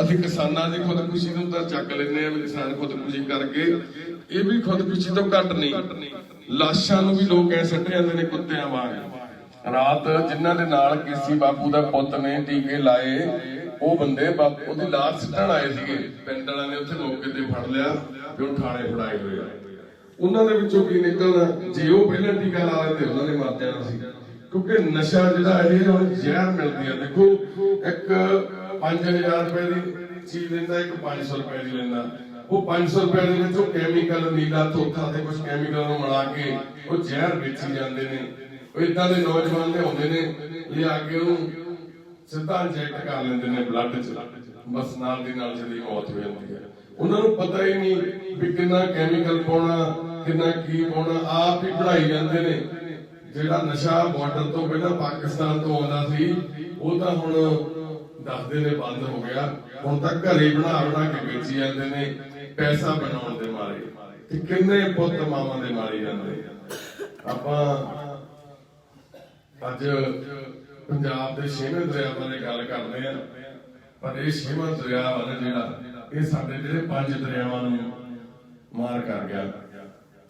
ਅਸੀਂ ਕਿਸਾਨਾਂ ਦੀ ਖੁਦਕੁਸ਼ੀ ਨੂੰ ਤਾਂ ਚੱਕ ਲੈਂਦੇ ਆ ਵੀ ਕਿਸਾਨ ਖੁਦਕੁਸ਼ੀ ਕਰਕੇ, ਇਹ ਵੀ ਖੁਦਕੁਸ਼ੀ ਤੋਂ ਘੱਟ ਨਹੀਂ। ਲਾਸ਼ਾਂ ਨੂੰ ਵੀ ਲੋਕ ਐ ਸੱਟ ਜਾਂਦੇ ਨੇ ਕੁੱਤਿਆਂ ਵਾਂਗ। ਰਾਤ ਜਿਨ੍ਹਾਂ ਦੇ ਨਾਲ ਕੇਸੀ ਬਾਪੂ ਦਾ ਪੁੱਤ ਨੇ ਟੀਕੇ ਲਾਏ, ਉਹ ਬੰਦੇ ਉਹਦੀ ਲਾਸ਼ ਸਿੱਟਣ ਆਏ ਸੀਗੇ, ਪਿੰਡ ਵਾਲਿਆਂ ਨੇ ਉੱਥੇ ਮੌਕੇ ਤੇ ਫੜ ਲਿਆ ਤੇ ਉਹ ਥਾਣੇ ਫੜਾਏ ਹੋਏ ਆ। ਉਹਨਾਂ ਦੇ ਵਿੱਚੋਂ ਕੀ ਨਿਕਲਣਾ? ਜੇ ਉਹ ਪਹਿਲਾਂ ਟੀਕਾ ਲਾ ਲੈਂਦੇ ਉਹਨਾਂ ਨੇ ਮਰ ਜਾਣਾ ਸੀ, क्योंकि नशा जिहड़ा ਇਹ ਹੁਣ ਜ਼ਹਿਰ ਮਿਲਦੀ ਹੈ। देखो एक 5000 रुपए की चीज लेंदा, एक 500 रुपए की लेंदा, वो 500 रुपए ਦੇ ਵਿੱਚ ਉਹ ਕੈਮੀਕਲ ਨੀਲਾ ਧੋਖਾ ਤੇ ਕੁਝ ਕੈਮੀਕਲ ਨੂੰ ਮਿਲਾ ਕੇ ਉਹ ਜ਼ਹਿਰ ਵੇਚੀ ਜਾਂਦੇ ਨੇ। ਉਹ ਇਦਾਂ ਦੇ ਨੌਜਵਾਨ ਲਿਆਉਂਦੇ ਨੇ, ਲਿਆ ਕੇ ਉਹਨੂੰ ਸਿੱਧਾ ਇੰਜੈਕਟ ਕਰ ਲੈਂਦੇ ਨੇ ਬਲੱਡ 'ਚ, ਬਸ ਨਾਲ ਦੀ ਨਾਲ ਜਿਹਦੀ ਮੌਤ ਹੋ ਜਾਂਦੀ ਹੈ। ਉਹਨਾਂ ਨੂੰ ਪਤਾ ਹੀ ਨਹੀਂ ਵੀ ਕਿੰਨਾ ਕੈਮੀਕਲ ਪਾਉਣਾ, ਕਿੰਨਾ ਕੀ ਪਾਉਣਾ, ਆਪ ਹੀ ਪੜਾਈ ਜਾਂਦੇ ਨੇ। ਜਿਹੜਾ ਨਸ਼ਾ ਬਾਰਡਰ ਤੋਂ ਪਹਿਲਾਂ ਪਾਕਿਸਤਾਨ ਤੋਂ ਆਉਂਦਾ ਸੀ ਉਹ ਤਾਂ ਹੁਣ ਦੱਸਦੇ ਨੇ ਬੰਦ ਹੋ ਗਿਆ, ਹੁਣ ਤਾਂ ਘਰੇ ਬਣਾ ਕੇ ਵੇਚੀ ਜਾਂਦੇ ਨੇ ਪੈਸਾ ਬਣਾਉਣ ਦੇ ਮਾਰੇ, ਤੇ ਕਿੰਨੇ ਪੁੱਤ ਮਾਵਾਂ ਦੇ ਮਾਰੇ ਜਾਂਦੇ। ਆਪਾਂ ਅੱਜ ਪੰਜਾਬ ਦੇ 6ਵੇਂ ਦਰਿਆ ਬਾਰੇ ਗੱਲ ਕਰਦੇ ਆ, ਪਰ ਇਹ 6ਵਾਂ ਦਰਿਆ ਵਾ ਨਾ ਜਿਹੜਾ, ਇਹ ਸਾਡੇ ਜਿਹੜੇ 5 ਦਰਿਆਵਾਂ ਨੂੰ ਮਾਰ ਕਰ ਗਿਆ।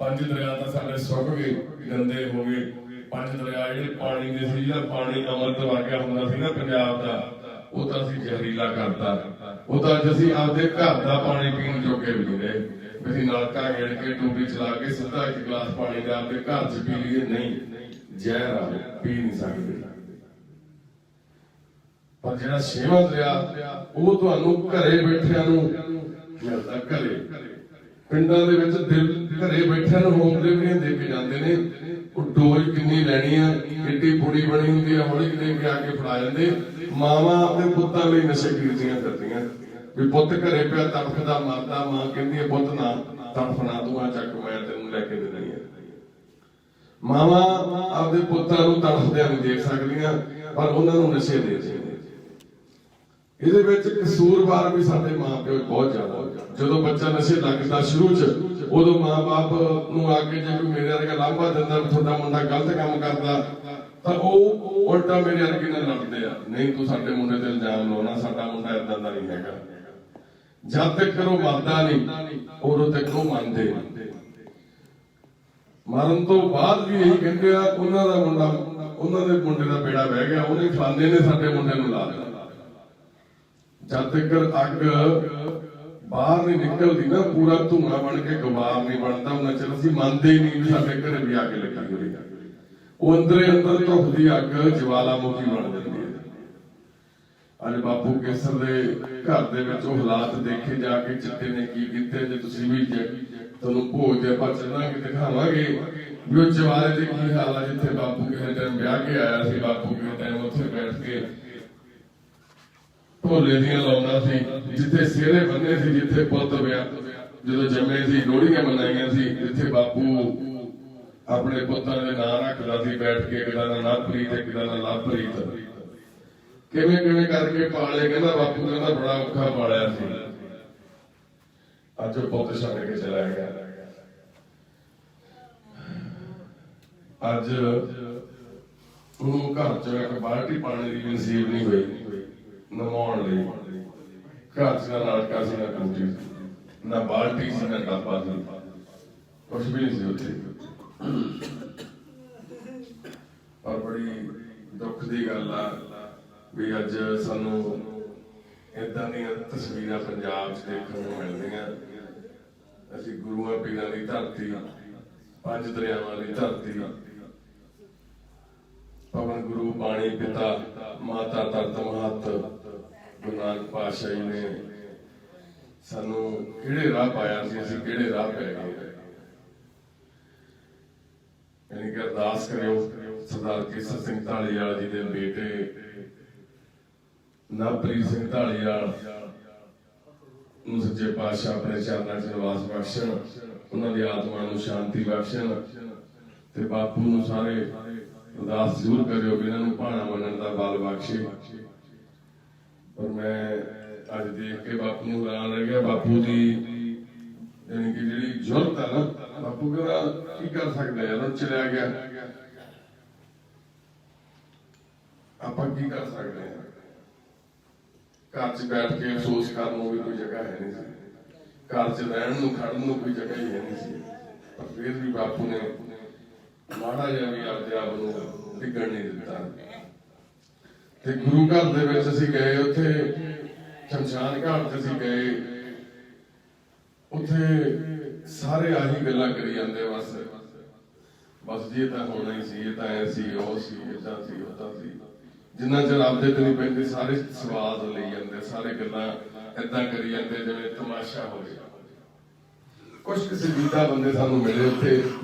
5 ਦਰਿਆ ਤਾਂ ਸਾਡੇ ਸੁੱਕ ਗਏ, ਗੰਦੇ ਹੋ ਗਏ। 5 ਦਰਿਆ ਜਿਹੜੇ ਪਾਣੀ ਦੇ ਸੀ, ਜਿਹੜਾ ਪਾਣੀ ਅੰਮ੍ਰਿਤ ਵਰਗਾ ਹੁੰਦਾ ਸੀ ਨਾ ਪੰਜਾਬ ਦਾ, ਉਹ ਤਾਂ ਅਸੀਂ ਜ਼ਹਿਰੀਲਾ ਕਰਤਾ। ਉਹ ਤਾਂ ਅੱਜ ਅਸੀਂ ਆਪਦੇ ਘਰ ਦਾ ਪਾਣੀ ਪੀਣ ਜੋਗੇ ਵੀ ਨਹੀਂ ਰਹੇ। ਅਸੀਂ ਨਲਕਾ ਗੇੜ ਕੇ ਟੂਟੀ ਚਲਾ ਕੇ ਸਿੱਧਾ 1 ਗਲਾਸ ਪਾਣੀ ਦਾ ਆਪਦੇ ਘਰ 'ਚ ਪੀ ਲਈਏ, ਨਹੀਂ, ਜ਼ਹਿਰ ਆ, ਪੀ ਨਹੀਂ ਸਕਦੇ। ਪਰ ਜਿਹੜਾ 6ਵਾਂ ਦਰਿਆ ਉਹ ਤੁਹਾਨੂੰ ਘਰੇ ਬੈਠਿਆਂ ਨੂੰ ਮਿਲਦਾ। ਘਰੇ ਪਿੰਡਾਂ ਦੇ ਵਿੱਚ ਘਰੇ ਬੈਠਿਆਂ ਨੂੰ ਹੋਮ ਡਿਲੀਵਰੀਆਂ ਦੇ ਕੇ ਜਾਂਦੇ ਨੇ। ਉਹ ਡੋਜ਼ ਕਿੰਨੀ ਲੈਣੀ ਆ, ਕਿੱਡੀ ਪੂੜੀ ਬਣੀ ਹੁੰਦੀ ਆ, ਹੌਲੀ ਦੇ ਕੇ ਆ ਕੇ ਫੜਾ ਜਾਂਦੇ। ਮਾਵਾਂ ਆਪਣੇ ਪੁੱਤਾਂ ਲਈ ਨਸ਼ੇ ਖਰੀਦੀਆਂ ਕਰਦੀਆਂ ਵੀ ਪੁੱਤ ਘਰੇ ਪਿਆ ਤੜਫਦਾ ਮਰਦਾ, ਮਾਂ ਕਹਿੰਦੀ ਹੈ ਪੁੱਤ ਨਾ ਤੜਫਣਾ, ਤੂੰ ਆ ਚੱਕ ਮੈਂ ਤੈਨੂੰ ਲੈ ਕੇ ਦੇਣੀ ਹੈ। ਮਾਵਾਂ ਆਪਦੇ ਪੁੱਤਾਂ ਨੂੰ ਤੜਫਦਿਆਂ ਨਹੀਂ ਦੇਖ ਸਕਦੀਆਂ, ਪਰ ਉਹਨਾਂ ਨੂੰ ਨਸ਼ੇ ਦੇ ਦਿੰਦੇ। ਇਹਦੇ ਵਿੱਚ ਕਸੂਰਵਾਰ ਵੀ ਸਾਡੇ ਮਾਂ ਪਿਓ ਬਹੁਤ ਜ਼ਿਆਦਾ। ਜਦੋਂ ਬੱਚਾ ਨਸ਼ੇ ਲੱਗਦਾ ਸ਼ੁਰੂ 'ਚ, ਉਦੋਂ ਮਾਂ-ਬਾਪ ਨੂੰ ਆ ਕੇ ਜੇ ਕੋਈ ਮੇਰੇ ਵਰਗਾ ਲਾਂਭਾ ਦਿੰਦਾ ਵੀ ਤੁਹਾਡਾ ਮੁੰਡਾ ਗਲਤ ਕੰਮ ਕਰਦਾ, ਤਾਂ ਉਹ ਉਲਟਾ ਮੇਰੇ ਵਰਗੇ ਨਾਲ ਲੜਦੇ ਆ, ਨਹੀਂ ਤੂੰ ਸਾਡੇ ਮੁੰਡੇ ਤੇ ਇਲਜ਼ਾਮ ਲਾਉਣਾ, ਸਾਡਾ ਮੁੰਡਾ ਏਦਾਂ ਦਾ ਨਹੀਂ ਹੈਗਾ। ਜਦ ਤੱਕ ਉਹ ਮੰਨਦਾ ਨਹੀਂ ਉਦੋਂ ਤੱਕ ਉਹ ਮੰਨਦੇ। ਮਰਨ ਤੋਂ ਬਾਅਦ ਵੀ ਇਹੀ ਕਹਿੰਦੇ ਆ ਉਹਨਾਂ ਦਾ ਮੁੰਡਾ, ਉਹਨਾਂ ਦੇ ਮੁੰਡੇ ਦਾ ਬੇੜਾ ਵਹਿ ਗਿਆ, ਉਹਨੇ ਫਾਂਦੇ ਨੇ ਸਾਡੇ ਮੁੰਡੇ ਨੂੰ ਲਾ ਦਿੱਤਾ। ਜਦ ਤੱਕ ਅੱਗ ਬਾਹਰ ਨਹੀਂ ਨਿਕਲਦੀ ਨਾ, ਪੂਰਾ ਧੂਆਂ ਬਣ ਕੇ ਗਵਾਰ ਨਹੀਂ ਬਣਦਾ, ਉਹਨਾਂ ਚਿਰ ਅਸੀਂ ਮੰਨਦੇ ਹੀ ਨਹੀਂ ਵੀ ਸਾਡੇ ਘਰੇ ਵੀ ਅੱਗ ਲੱਗੀ ਹੋਈ। ਉਹ ਅੰਦਰੇ ਅੰਦਰ ਧੁੱਪਦੀ ਅੱਗ ਜਵਾਲਾਮੁਖੀ ਬਣ ਜਾਂਦੀ ਹੈ। ਅੱਜ ਬਾਪੂ ਕੇਸਰ ਦੇ ਘਰ ਦੇ ਵਿੱਚ ਉਹ ਹਾਲਾਤ ਦੇਖੇ ਜਾ ਕੇ, ਚਿੱਟੇ ਨੇ ਕੀ ਕੀਤੇ। ਜੇ ਤੁਸੀਂ ਵੀ ਤੁਹਾਨੂੰ ਭੋਜ ਦੇ ਆਪਾਂ ਚੱਲਾਂਗੇ ਦਿਖਾਵਾਂਗੇ ਵੀ ਉਹ ਜਵਾਲੇ ਦੇ ਕੀ ਹਾਲ ਆ। ਜਿੱਥੇ ਬਾਪੂ ਕਿਸੇ ਟਾਈਮ ਵਿਆਹ ਕੇ ਆਇਆ ਸੀ, ਬਾਪੂ ਕਿਸੇ ਟਾਈਮ ਉੱਥੇ ਬੈਠ ਕੇ ਢੋਲੇ ਦੀਆਂ ਲਾਉਂਦਾ ਸੀ, ਜਿੱਥੇ ਸਿਹਰੇ ਬੰਨੇ ਸੀ, ਜਿੱਥੇ ਪੁੱਤ ਵਿਆਹ ਜਦੋਂ ਜੰਮੇ ਸੀ, ਲੋਹੜੀਆਂ ਮਨਾਈਆਂ ਸੀ, ਜਿੱਥੇ ਬਾਪੂ ਆਪਣੇ ਪੁੱਤਾਂ ਦੇ ਨਾਂ ਰੱਖਦਾ ਸੀ ਬੈਠ ਕੇ, ਇੱਕ ਦਾ ਨਾਂ ਨਵਪ੍ਰੀਤ, ਇੱਕ ਦਾ ਨਾਂ ਲਵਪ੍ਰੀਤ। ਕਿਵੇਂ ਕਿਵੇਂ ਕਰਕੇ ਪਾਲੇ, ਕਹਿੰਦਾ ਬਾਪੂ ਕਹਿੰਦਾ ਬੜਾ ਔਖਾ ਪਾਲਿਆ ਸੀ। ਅੱਜ ਉਹ ਪੁੱਤ ਛੱਡ ਕੇ ਚਲਾ ਗਿਆ। ਅੱਜ ਉਹਨੂੰ ਘਰ 'ਚ ਇੱਕ ਬਾਲਟੀ ਪਾਣੀ ਦੀ ਨਸੀਬ ਨਹੀਂ ਹੋਈ ਨਵਾਉਣ ਲਈ। ਘਰ 'ਚ ਨਾ ਨਲਕਾ ਸੀ, ਨਾ ਟੂਟੀ, ਨਾ ਬਾਲਟੀ ਸੀ, ਨਾ ਡੱਬਾ ਸੀ, ਕੁਛ ਵੀ ਨਹੀਂ ਸੀ ਉੱਥੇ। ਪਰ ਬੜੀ ਦੁੱਖ ਦੀ ਗੱਲ ਆ ਵੀ ਅੱਜ ਸਾਨੂੰ ਏਦਾਂ ਦੀਆਂ ਤਸਵੀਰਾਂ ਪੰਜਾਬ 'ਚ ਦੇਖਣ ਨੂੰ ਮਿਲਦੀਆਂ। ਅਸੀਂ ਗੁਰੂਆਂ ਪੀਰਾਂ ਦੀ ਧਰਤੀ, 5 ਦਰਿਆਵਾਂ ਦੀ ਧਰਤੀ, ਪਵਨ ਗੁਰੂ ਬਾਣੀ ਪਿਤਾ ਮਾਤਾ ਧਰਤ ਮਹੱਤ ਗੁਰੂ ਨਾਨਕ ਪਾਤਸ਼ਾਹ ਜੀ ਨੇ ਸਾਨੂੰ ਕਿਹੜੇ ਰਾਹ ਪਾਇਆ ਸੀ, ਅਸੀਂ ਕਿਹੜੇ ਰਾਹ ਪੈ ਗਏ। ਯਾਨੀ ਕਿ ਅਰਦਾਸ ਕਰਿਓ ਸਰਦਾਰ ਕੇਸਰ ਸਿੰਘ ਢਾਲੀਵਾਲ ਜੀ ਦੇ ਬੇਟੇ ਨਵਪ੍ਰੀਤ ਸਿੰਘ ਢਾਲੀਵਾਲ ਨੂੰ ਸੱਚੇ ਪਾਤਸ਼ਾਹ ਆਪਣੇ ਚਰਨਾਂ 'ਚ ਨਿਵਾਸ ਬਖਸ਼ਣ, ਉਹਨਾਂ ਦੀ ਆਤਮਾ ਨੂੰ ਸ਼ਾਂਤੀ ਬਖਸ਼ਣ, ਤੇ ਬਾਪੂ ਨੂੰ ਸਾਰੇ ਅਰਦਾਸ ਜ਼ਰੂਰ ਕਰਿਓ ਵੀ ਇਹਨਾਂ ਨੂੰ ਭਾਣਾ ਮੰਨਣ ਦਾ ਬਲ ਬਖਸ਼ੇ। ਪਰ ਮੈਂ ਅੱਜ ਦੇਖ ਕੇ ਬਾਪੂ ਨੂੰ ਹੈਰਾਨ ਰਹਿ ਗਿਆ। ਬਾਪੂ ਦੀ ਯਾਨੀ ਕਿ ਜਿਹੜੀ ਜ਼ਰੂਰਤ ਹੈ ਨਾ, ਬਾਪੂ ਕਹਿੰਦਾ ਕੀ ਕਰ ਸਕਦਾ ਯਾਰ, ਉਹ ਚਲਿਆ ਗਿਆ, ਆਪਾਂ ਕੀ ਕਰ ਸਕਦੇ ਹਾਂ। ਘਰ 'ਚ ਬੈਠ ਕੇ ਅਫਸੋਸ ਕਰਨ ਨੂੰ ਵੀ ਕੋਈ ਜਗ੍ਹਾ ਹੈ ਨਹੀਂ ਸੀ, ਘਰ 'ਚ ਰਹਿਣ ਨੂੰ ਖੜਨ ਨੂੰ ਕੋਈ ਜਗ੍ਹਾ ਹੀ ਹੈ ਨਹੀਂ ਸੀ। ਪਰ ਫਿਰ ਵੀ ਬਾਪੂ ਨੇ ਮਾੜਾ ਜਿਹਾ ਵੀ ਆਪਦੇ ਆਪ ਨੂੰ ਡਿੱਗਣ ਨਹੀਂ ਦਿੱਤਾ। ਤੇ ਗੁਰੂ ਘਰ ਦੇ ਵਿੱਚ ਅਸੀਂ ਗਏ, ਉੱਥੇ ਸ਼ਮਸ਼ਾਨ ਘਾਟ 'ਚ ਅਸੀਂ ਗਏ, ਉੱਥੇ ਸਾਰੇ ਆਹੀ ਗੱਲਾਂ ਕਰੀ ਜਾਂਦੇ। ਬਸ बस जी तो होना ही सी, ये तो ऐ सी, वो सी, इदा सी, उदा सी। जिन्ना चर आपदे ते नहीं पैंदे सारे स्वाद लई जांदे, सारे गल्लां इदां करी जांदे जिवें तमाशा हो गया। कुछ किसी बीता बंदे सानू मिले उत्थे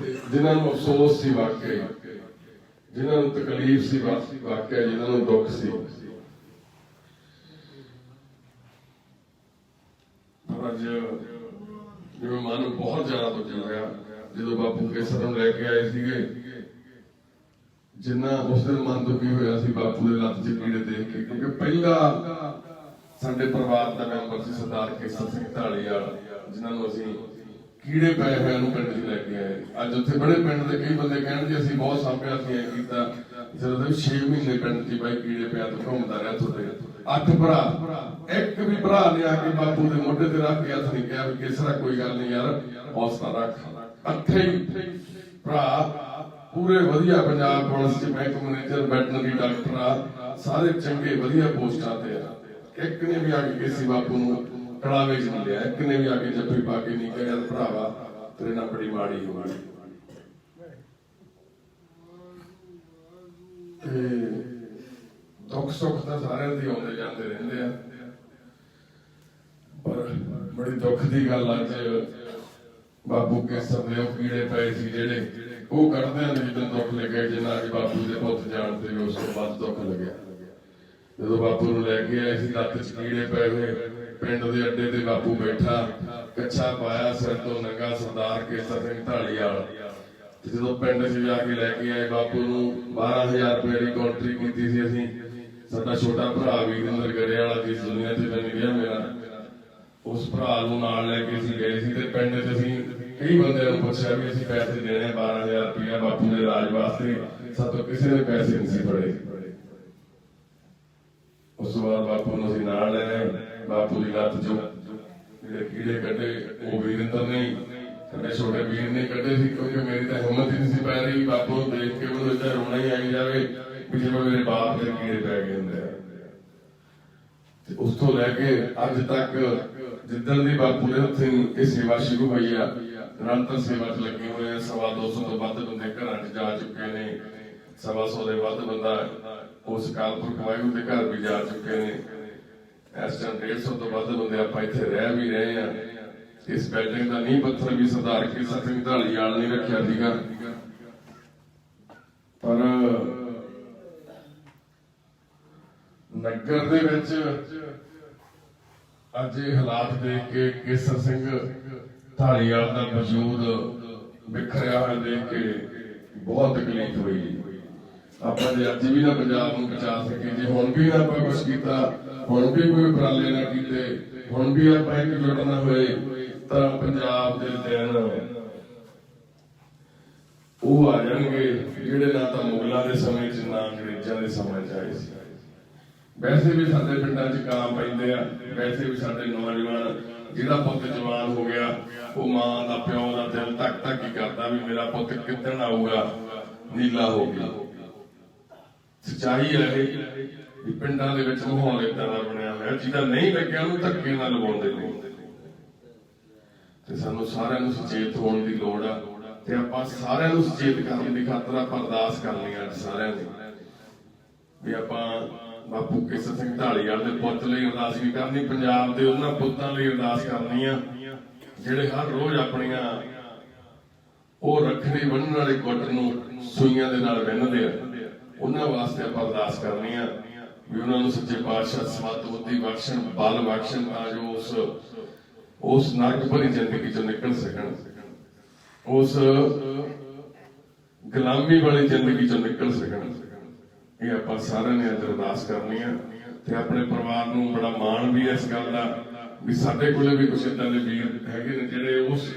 जिन्हां नूं अफसोस सी वाकई, जिन्हां नूं तकलीफ सी वाकई, जिन्हां नूं दुख सी। पर अज जिवें मन बहुत ज्यादा दुखी होया ਜਦੋਂ ਬਾਪੂ ਕੇਸਰ ਨੂੰ ਲੈ ਕੇ ਆਏ ਸੀਗੇ। ਜਿੰਨਾ ਉਸ ਦਿਨ ਮਨ ਦੁਖੀ ਹੋਇਆ ਸੀ ਬਾਪੂ ਦੇ ਲੱਤ 'ਚ ਕੀੜੇ ਦੇਖ ਕੇ, ਕਿਉਂਕਿ ਪਹਿਲਾ ਸਾਡੇ ਪਰਿਵਾਰ ਦਾ ਮੈਂਬਰ ਸੀ ਸਰਦਾਰ ਕੇਸਰ ਸਿੰਘ ਢਾਲੀਵਾਲ, ਜਿਨ੍ਹਾਂ ਨੂੰ ਅਸੀਂ ਕੀੜੇ ਪਏ ਹੋਏ ਨੂੰ ਪਿੰਡ 'ਚ ਲੈ ਕੇ ਆਏ। ਅੱਜ ਉੱਥੇ ਬੜੇ ਪਿੰਡ ਦੇ ਕਈ ਬੰਦੇ ਕਹਿਣਗੇ ਅਸੀਂ ਬਹੁਤ ਸਾਂਭਿਆ, ਅਸੀਂ ਐਂ ਕੀਤਾ। ਜਦੋਂ 6 ਮਹੀਨੇ ਪਿੰਡ 'ਚ ਬਾਈ ਕੀੜੇ ਪਿਆ ਤੋਂ ਘੁੰਮਦਾ ਰਿਹਾ ਤੁਹਾਡੇ 8 ਭਰਾ, ਇੱਕ ਵੀ ਭਰਾ ਨੇ ਆ ਕੇ ਬਾਪੂ ਦੇ ਮੋਢੇ ਤੇ ਰੱਖ ਕੇ ਹੱਥ ਨਹੀਂ ਕਿਹਾ ਵੀ ਕੇਸਰਾ ਕੋਈ ਗੱਲ ਨਹੀਂ ਯਾਰ ਹੌਸਲਾ ਰੱਖ। ਅੱਠੇ ਭਰਾ ਪੂਰੇ ਵਧੀਆ ਪੰਜਾਬ ਪੁਲਿਸ ਚ ਬੈਂਕ ਮੈਨੇਜਰ, ਵੈਟਰਨਰੀ ਡਾਕਟਰ ਆ, ਸਾਰੇ ਚੰਗੇ ਵਧੀਆ ਪੋਸਟਾਂ ਤੇ ਆ। ਇੱਕ ਨੇ ਵੀ ਆ ਕੇ ਕੇਸੀ ਬਾਪੂ ਨੂੰ ਕੜਾਵੇ ਚ ਨਹੀਂ ਲਿਆ, ਇੱਕ ਨੇ ਵੀ ਆ ਕੇ ਜੱਫੀ ਪਾ ਕੇ ਨਹੀਂ ਕਿਹਾ ਭਰਾਵਾ ਤੇਰੇ ਨਾਲ ਬੜੀ ਮਾੜੀ ਹੋ ਗਈ। ਤੇ ਦੁੱਖ ਸੁੱਖ ਤਾਂ ਸਾਰਿਆਂ ਦੇ ਆਉਂਦੇ ਜਾਂਦੇ ਰਹਿੰਦੇ ਆ, ਪਰ ਬੜੀ ਦੁੱਖ ਦੀ ਗੱਲ ਅੱਜ ਬਾਪੂ ਕੇਸਰ ਦੇ ਉਹ ਕੀੜੇ ਪਏ ਸੀ ਜਿਹੜੇ ਉਹ ਕੱਢਦੇ ਨੇ ਜਦੋਂ ਦੁੱਖ ਲੱਗਿਆ। ਜਿੰਨਾ ਕਿ ਬਾਪੂ ਦੇ ਪੁੱਤ ਜਾਣ ਤੇ ਉਸ ਤੋਂ ਵੱਧ ਦੁੱਖ ਲੱਗਿਆ ਜਦੋਂ ਬਾਪੂ ਨੂੰ ਲੈ ਕੇ ਆਏ ਸੀ। ਲੱਤ 'ਚ ਕੀੜੇ ਪਏ ਹੋਏ, ਪਿੰਡ ਦੇ ਅੱਡੇ ਤੇ ਬਾਪੂ ਬੈਠਾ, ਕੱਛਾ ਪਾਇਆ, ਸਿਰ ਤੋਂ ਨੰਗਾ, ਸਰਦਾਰ ਕੇਸਰ ਸਿੰਘ ਢਾਲੀਵਾਲ। ਜਦੋਂ ਪਿੰਡ 'ਚ ਜਾ ਕੇ ਲੈ ਕੇ ਆਏ ਬਾਪੂ ਨੂੰ 12,000 ਰੁਪਏ ਦੀ ਕਾਉਂਟਰੀ ਕੀਤੀ ਸੀ ਅਸੀਂ। ਸਾਡਾ ਛੋਟਾ ਭਰਾ ਵੀਰਿੰਦਰ ਗਰੇਵਾਲਾ ਜਿਸ ਦੁਨੀਆ ਤੇ ਨਹੀਂ ਰਿਹਾ ਮੇਰਾ, ਉਸ ਭਰਾ ਨੂੰ ਨਾਲ ਲੈ ਕੇ ਅਸੀਂ ਗਏ ਸੀ। ਤੇ ਪਿੰਡ 'ਚ ਅਸੀਂ ਕਈ ਬੰਦਿਆਂ ਨੂੰ ਪੁੱਛਿਆ ਵੀ ਅਸੀਂ ਪੈਸੇ ਦੇਣੇ 12,000 ਰੁਪਇਆ ਬਾਪੂ ਦੇ ਇਲਾਜ ਵਾਸਤੇ, ਸਾਤੋਂ ਕਿਸੇ ਨੇ ਪੈਸੇ ਨਹੀਂ ਸੀ ਫੜੇ। ਉਸ ਤੋਂ ਬਾਅਦ ਬਾਪੂ ਨੂੰ ਅਸੀਂ ਨਾਲ ਲੈ ਆਏ। ਬਾਪੂ ਦੀ ਲੱਤ 'ਚੋਂ ਜਿਹੜੇ ਕੀੜੇ ਕੱਢੇ ਉਹ ਵੀਰਿੰਦਰ ਨੇ, ਸਾਡੇ ਛੋਟੇ ਵੀਰ ਨੇ ਕੱਢੇ ਸੀ, ਕਿਉਂਕਿ ਮੇਰੀ ਤਾਂ ਹਿੰਮਤ ਹੀ ਨਹੀਂ ਸੀ ਪੈ ਰਹੀ ਬਾਪੂ ਨੂੰ ਦੇਖ ਕੇ ਮੈਨੂੰ ਏਦਾਂ ਰੋਣਾ ਹੀ ਆਈ ਜਾਵੇ ਵੀ ਜਿਵੇਂ ਮੇਰੇ ਬਾਪ ਦੇ ਕੀੜੇ ਪੈ ਗਏ ਹੁੰਦੇ ਆ। ਤੇ ਉਸ ਤੋਂ ਲੈ ਕੇ ਅੱਜ ਤੱਕ ਜਿੱਦਣ ਦੀ ਬਾਪੂ ਦੇ ਉੱਥੇ ਇਹ ਸੇਵਾ ਸ਼ੁਰੂ ਹੋਈ ਆ, ਨਿਰੰਤਰ ਸੇਵਾ 'ਚ ਲੱਗੇ ਹੋਏ ਆ। 250 ਤੋਂ ਵੱਧ ਬੰਦੇ ਘਰਾਂ 'ਚ ਜਾ ਚੁੱਕੇ ਨੇ, 125 ਦੇ ਵੱਧ ਬੰਦਾ ਉਸ ਅਕਾਲ ਪੁਰਖ ਵਾਹਿਗੁਰੂ ਦੇ ਘਰ ਵੀ ਜਾ ਚੁੱਕੇ ਨੇ। ਇਸ ਟਾਈਮ 150 ਤੋਂ ਵੱਧ ਬੰਦੇ ਆਪਾਂ ਇੱਥੇ ਰਹਿ ਵੀ ਰਹੇ ਆ। ਇਸ ਬਿਲਡਿੰਗ ਦਾ ਨੀਂਹ ਪੱਥਰ ਵੀ ਸਰਦਾਰ ਕੇਸਰ ਸਿੰਘ ਢਾਲੀਵਾਲ ਨੇ ਰੱਖਿਆ ਸੀਗਾ। ਪਰ ਨਗਰ ਦੇ ਵਿੱਚ ਅੱਜ ਇਹ ਹਾਲਾਤ ਦੇਖ ਕੇ ਕੇਸਰ ਸਿੰਘ ਢਾਲੀਵਾਲ ਦਾ ਵਜੂਦ ਵਿਖਰਿਆ ਹੋਇਆ ਦੇਖ ਕੇ ਬਹੁਤ ਤਕਲੀਫ ਹੋਈ। ਆਪਾਂ ਜੇ ਅੱਜ ਵੀ ਨਾ ਪੰਜਾਬ ਨੂੰ ਬਚਾ ਸਕੇ, ਜੇ ਹੁਣ ਵੀ ਆਪਾਂ ਕੁਛ ਕੀਤਾ, ਹੁਣ ਵੀ ਕੋਈ ਉਪਰਾਲੇ ਨਾ ਕੀਤੇ, ਹੁਣ ਵੀ ਆਪਾਂ ਇਕਜੁੱਟ ਨਾ ਹੋਏ, ਤਾਂ ਪੰਜਾਬ ਦੇ ਦਿਨ ਉਹ ਆ ਜਾਣਗੇ ਜਿਹੜੇ ਨਾ ਤਾਂ ਮੁਗਲਾਂ ਦੇ ਸਮੇਂ 'ਚ ਨਾ ਅੰਗਰੇਜ਼ਾਂ ਦੇ ਸਮੇਂ 'ਚ ਆਏ ਸੀ। ਵੈਸੇ ਵੀ ਸਾਡੇ ਪਿੰਡਾਂ 'ਚ ਕਾਂ ਪੈਂਦੇ ਆ, ਵੈਸੇ ਵੀ ਸਾਡੇ ਨੌਜਵਾਨ ਜਿਹੜਾ ਪੁੱਤ ਜਵਾਨ ਹੋ ਗਿਆ ਉਹ ਮਾਂ ਦਾ ਪਿਓ ਦਾ ਦਿਲ ਧੱਕ ਧੱਕ ਹੀ ਕਰਦਾ ਵੀ ਮੇਰਾ ਪੁੱਤ ਕਿੱਦਣ ਆਊਗਾ, ਨੀਲਾ ਹੋ ਗਿਆ। ਸੱਚਾਈ ਹੈ ਇਹ ਵੀ ਪਿੰਡਾਂ ਦੇ ਵਿੱਚ ਮਾਹੌਲ ਏਦਾਂ ਦਾ ਬਣਿਆ ਹੋਇਆ, ਜਿਹਦਾ ਨਹੀਂ ਲੱਗਿਆ ਉਹਨੂੰ ਧੱਕੇ ਨਾਲ ਲਵਾਉਂਦੇ ਨੇ। ਤੇ ਸਾਨੂੰ ਸਾਰਿਆਂ ਨੂੰ ਸੁਚੇਤ ਹੋਣ ਦੀ ਲੋੜ ਆ, ਤੇ ਆਪਾਂ ਸਾਰਿਆਂ ਨੂੰ ਸੁਚੇਤ ਕਰਨ ਦੀ ਖਾਤਰ ਆਪਾਂ ਅਰਦਾਸ ਕਰਨੀ ਆ ਸਾਰਿਆਂ ਦੀ ਵੀ ਆਪਾਂ ਬਾਪੂ ਕੇਸਰ ਸਿੰਘ ਢਾਲੀਵਾਲ ਦੇ ਪੁੱਤ ਲਈ ਅਰਦਾਸ ਵੀ ਕਰਨੀ, ਪੰਜਾਬ ਦੇ ਉਹਨਾਂ ਪੁੱਤਾਂ ਲਈ ਅਰਦਾਸ ਕਰਨੀ ਆ ਜਿਹੜੇ ਹਰ ਰੋਜ਼ ਆਪਣੀਆਂ ਉਹ ਰੱਖੜੀ ਬੰਨ੍ਹਣ ਵਾਲੇ ਗੁੱਟ ਨੂੰ ਸੂਈਆਂ ਦੇ ਨਾਲ ਬੰਨ੍ਹਦੇ ਆ। ਉਹਨਾਂ ਵਾਸਤੇ ਆਪਾਂ ਅਰਦਾਸ ਕਰਨੀ ਆ ਵੀ ਉਹਨਾਂ ਨੂੰ ਸੱਚੇ ਪਾਤਸ਼ਾਹ ਸਮਤ ਬੁੱਧੀ ਬਖਸ਼ਣ, ਬਲ ਬਖਸ਼ਣ, ਤਾਂ ਜੋ ਉਸ ਨਰਕ ਭਰੀ ਜ਼ਿੰਦਗੀ ਚੋਂ ਨਿਕਲ ਸਕਣ, ਉਸ ਗੁਲਾਮੀ ਵਾਲੀ ਜ਼ਿੰਦਗੀ ਚੋਂ ਨਿਕਲ ਸਕਣ। ਇਹ ਆਪਾਂ ਸਾਰਿਆਂ ਨੇ ਅੱਜ ਅਰਦਾਸ ਕਰਨੀ ਆ। ਤੇ ਆਪਣੇ ਪਰਿਵਾਰ ਨੂੰ ਬੜਾ ਮਾਣ ਵੀ ਇਸ ਗੱਲ ਦਾ ਵੀ ਸਾਡੇ ਕੋਲੇ ਵੀ ਕੁਛ ਏਦਾਂ ਦੇ ਵੀਰ ਹੈਗੇ ਨੇ ਜਿਹੜੇ ਉਸ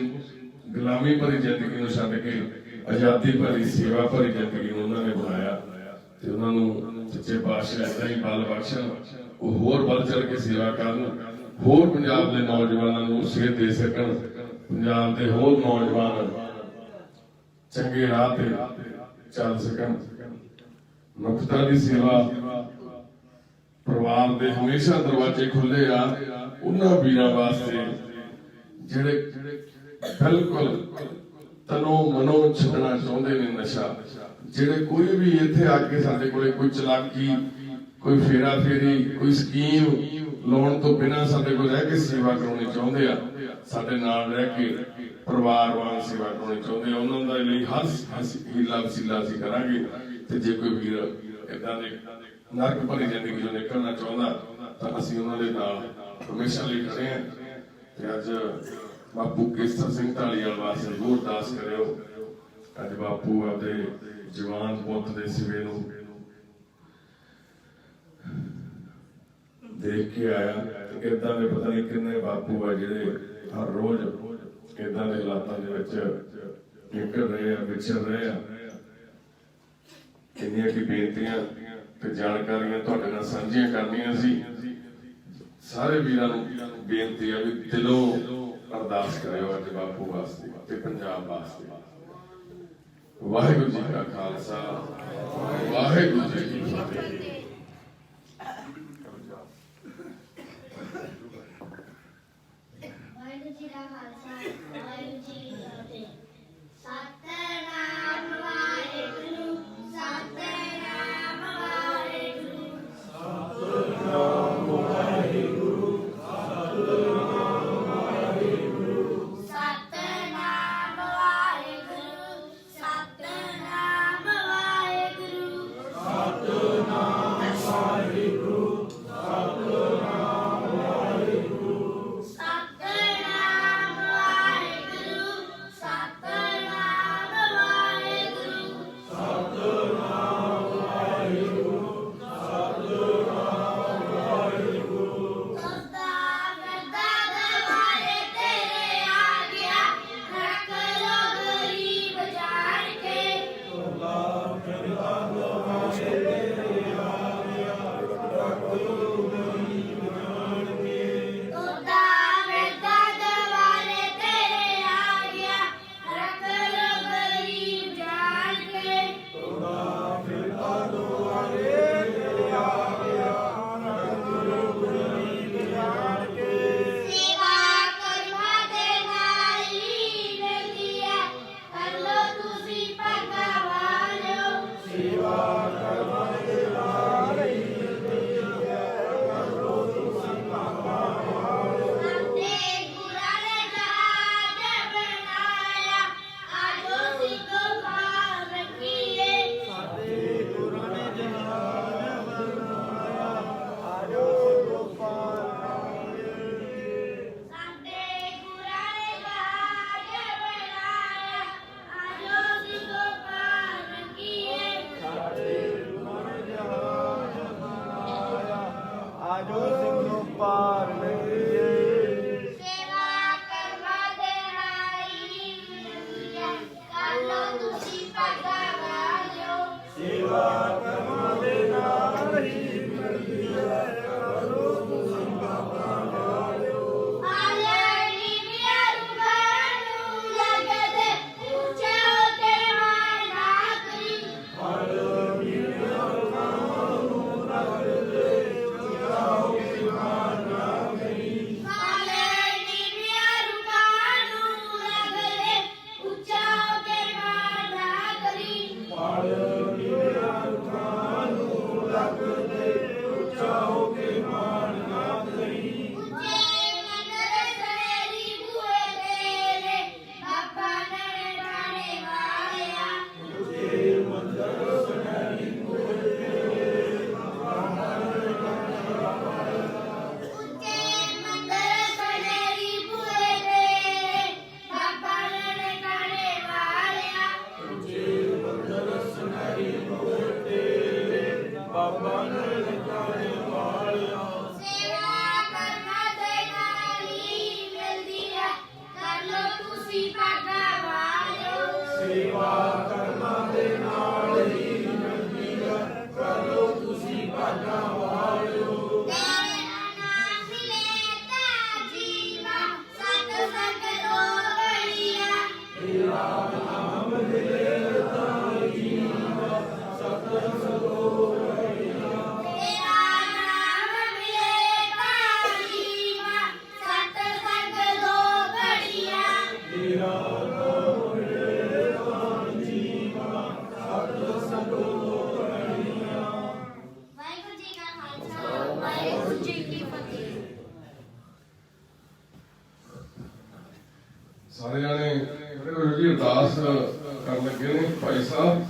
ਗੁਲਾਮੀ ਭਰੀ ਜ਼ਿੰਦਗੀ ਨੂੰ ਛੱਡ ਕੇ ਆਜ਼ਾਦੀ ਭਰੀ ਸੇਵਾ ਭਰੀ ਜ਼ਿੰਦਗੀ ਨੂੰ ਉਹਨਾਂ ਨੇ ਬਣਾਇਆ। ਤੇ ਉਹਨਾਂ ਨੂੰ ਸੱਚੇ ਪਾਤਸ਼ਾਹ ਏਦਾਂ ਹੀ ਬਲ ਬਖਸ਼ਣ, ਉਹ ਹੋਰ ਵੱਧ ਚੜ ਕੇ ਸੇਵਾ ਕਰਨ, ਹੋਰ ਪੰਜਾਬ ਦੇ ਨੌਜਵਾਨਾਂ ਨੂੰ ਸੇਧ ਦੇ ਸਕਣ, ਪੰਜਾਬ ਦੇ ਹੋਰ ਨੌਜਵਾਨ ਚੰਗੇ ਰਾਹ ਤੇ ਚੱਲ ਸਕਣ। ਮਨੁੱਖਤਾ ਦੀ ਸੇਵਾ ਪਰਿਵਾਰ ਦੇ ਹਮੇਸ਼ਾ ਦਰਵਾਜ਼ੇ ਖੁੱਲੇ ਆ ਉਹਨਾਂ ਵੀਰਾਂ ਵਾਸਤੇ ਜਿਹੜੇ ਬਿਲਕੁਲ ਤਨੋਂ ਮਨੋਂ ਛੱਡਣਾ ਚਾਹੁੰਦੇ ਨੇ ਨਸ਼ਾ। ਜਿਹੜੇ ਕੋਈ ਵੀ ਇੱਥੇ ਆ ਕੇ ਸਾਡੇ ਕੋਲੇ ਕੋਈ ਚਲਾਕੀ, ਕੋਈ ਫੇਰਾ ਫੇਰੀ, ਕੋਈ ਸਕੀਮ ਲਾਉਣ ਤੋਂ ਬਿਨਾਂ ਸਾਡੇ ਕੋਲ ਰਹਿ ਕੇ ਸੇਵਾ ਕਰਾਉਣੀ ਚਾਹੁੰਦੇ ਆ, ਸਾਡੇ ਨਾਲ ਰਹਿ ਕੇ ਪਰਿਵਾਰ ਵਾਂਗ ਸੇਵਾ ਕਰਾਉਣੀ ਚਾਹੁੰਦੇ ਆ, ਉਹਨਾਂ ਦਾ ਲਈ ਹਰ ਹੀਲਾ ਵਸੀਲਾ ਅਸੀਂ ਕਰਾਂਗੇ। ਤੇ ਜੇ ਕੋਈ ਵੀਰ ਏਦਾਂ ਦੇ ਨਰਕ ਭਰੀ ਜ਼ਿੰਦਗੀ ਚੋਂ ਨਿਕਲਣਾ ਚਾਹੁੰਦਾ ਤਾਂ ਅਸੀਂ ਉਹਨਾਂ ਦੇ ਨਾਲ ਹਮੇਸ਼ਾ ਲਈ ਖੜੇ ਹਾਂ। ਤੇ ਅੱਜ ਬਾਪੂ ਕੇਸਰ ਸਿੰਘ ਢਾਲੀਵਾਲ ਵਾਸਤੇ ਜ਼ਰੂਰ ਅਰਦਾਸ ਕਰਿਓ। ਅੱਜ ਬਾਪੂ ਆਪਦੇ ਜਵਾਨ ਪੁੱਤ ਦੇ ਸਿਵੇ ਨੂੰ ਦੇਖ ਕੇ ਆਇਆ। ਏਦਾਂ ਦੇ ਪਤਾ ਨਹੀਂ ਕਿੰਨੇ ਬਾਪੂ ਆ ਜਿਹੜੇ ਹਰ ਰੋਜ਼ ਏਦਾਂ ਦੇ ਹਾਲਾਤਾਂ ਦੇ ਵਿੱਚ ਨਿਕਲ ਰਹੇ ਆ, ਵਿਚਰ ਰਹੇ ਆ। ਕਿੰਨੀਆਂ ਕੀ ਬੇਨਤੀਆਂ ਤੇ ਜਾਣਕਾਰੀਆਂ ਤੁਹਾਡੇ ਨਾਲ ਸਾਂਝੀਆਂ ਕਰਨੀਆਂ ਸੀ। ਸਾਰੇ ਵੀਰਾਂ ਨੂੰ ਬੇਨਤੀ ਆ ਵੀ ਦਿਲੋਂ ਅਰਦਾਸ ਕਰਿਓ ਅੱਜ ਬਾਪੂ ਵਾਸਤੇ ਤੇ ਪੰਜਾਬ ਵਾਸਤੇ। ਵਾਹਿਗੁਰੂ ਜੀ ਕਾ ਖਾਲਸਾ, ਵਾਹਿਗੁਰੂ ਜੀ ਕੀ ਫਤਿਹ। ਵਾਹਿਗੁਰੂ ਜੀ ਕਾ ਖਾਲਸਾ, ਵਾਹਿਗੁਰੂ ਜੀ ਕੀ ਫਤਿਹ। ਸਤਿਨਾਮ ਵਾਹਿਗੁਰੂ, ਸਤਿਨਾਮ ਵਾਹਿਗੁਰੂ, ਸਤਿਨਾਮ ਵਾਹਿਗੁਰੂ, ਸਤਿਨਾਮ ਵਾਹਿਗੁਰੂ, ਸਤਿਨਾਮ ਵਾਹਿਗੁਰੂ, ਸਤਿਨਾਮ ਵਾਹਿਗੁਰੂ, ਸਤਿਨਾਮ ਵਾਹਿਗੁਰੂ, ਸਤਿਨਾਮ ਵਾਹਿਗੁਰੂ, ਸਤਿਨਾਮ ਕਰਨ ਲੱਗੇ ਨੇ ਭਾਈ ਸਾਹਿਬ।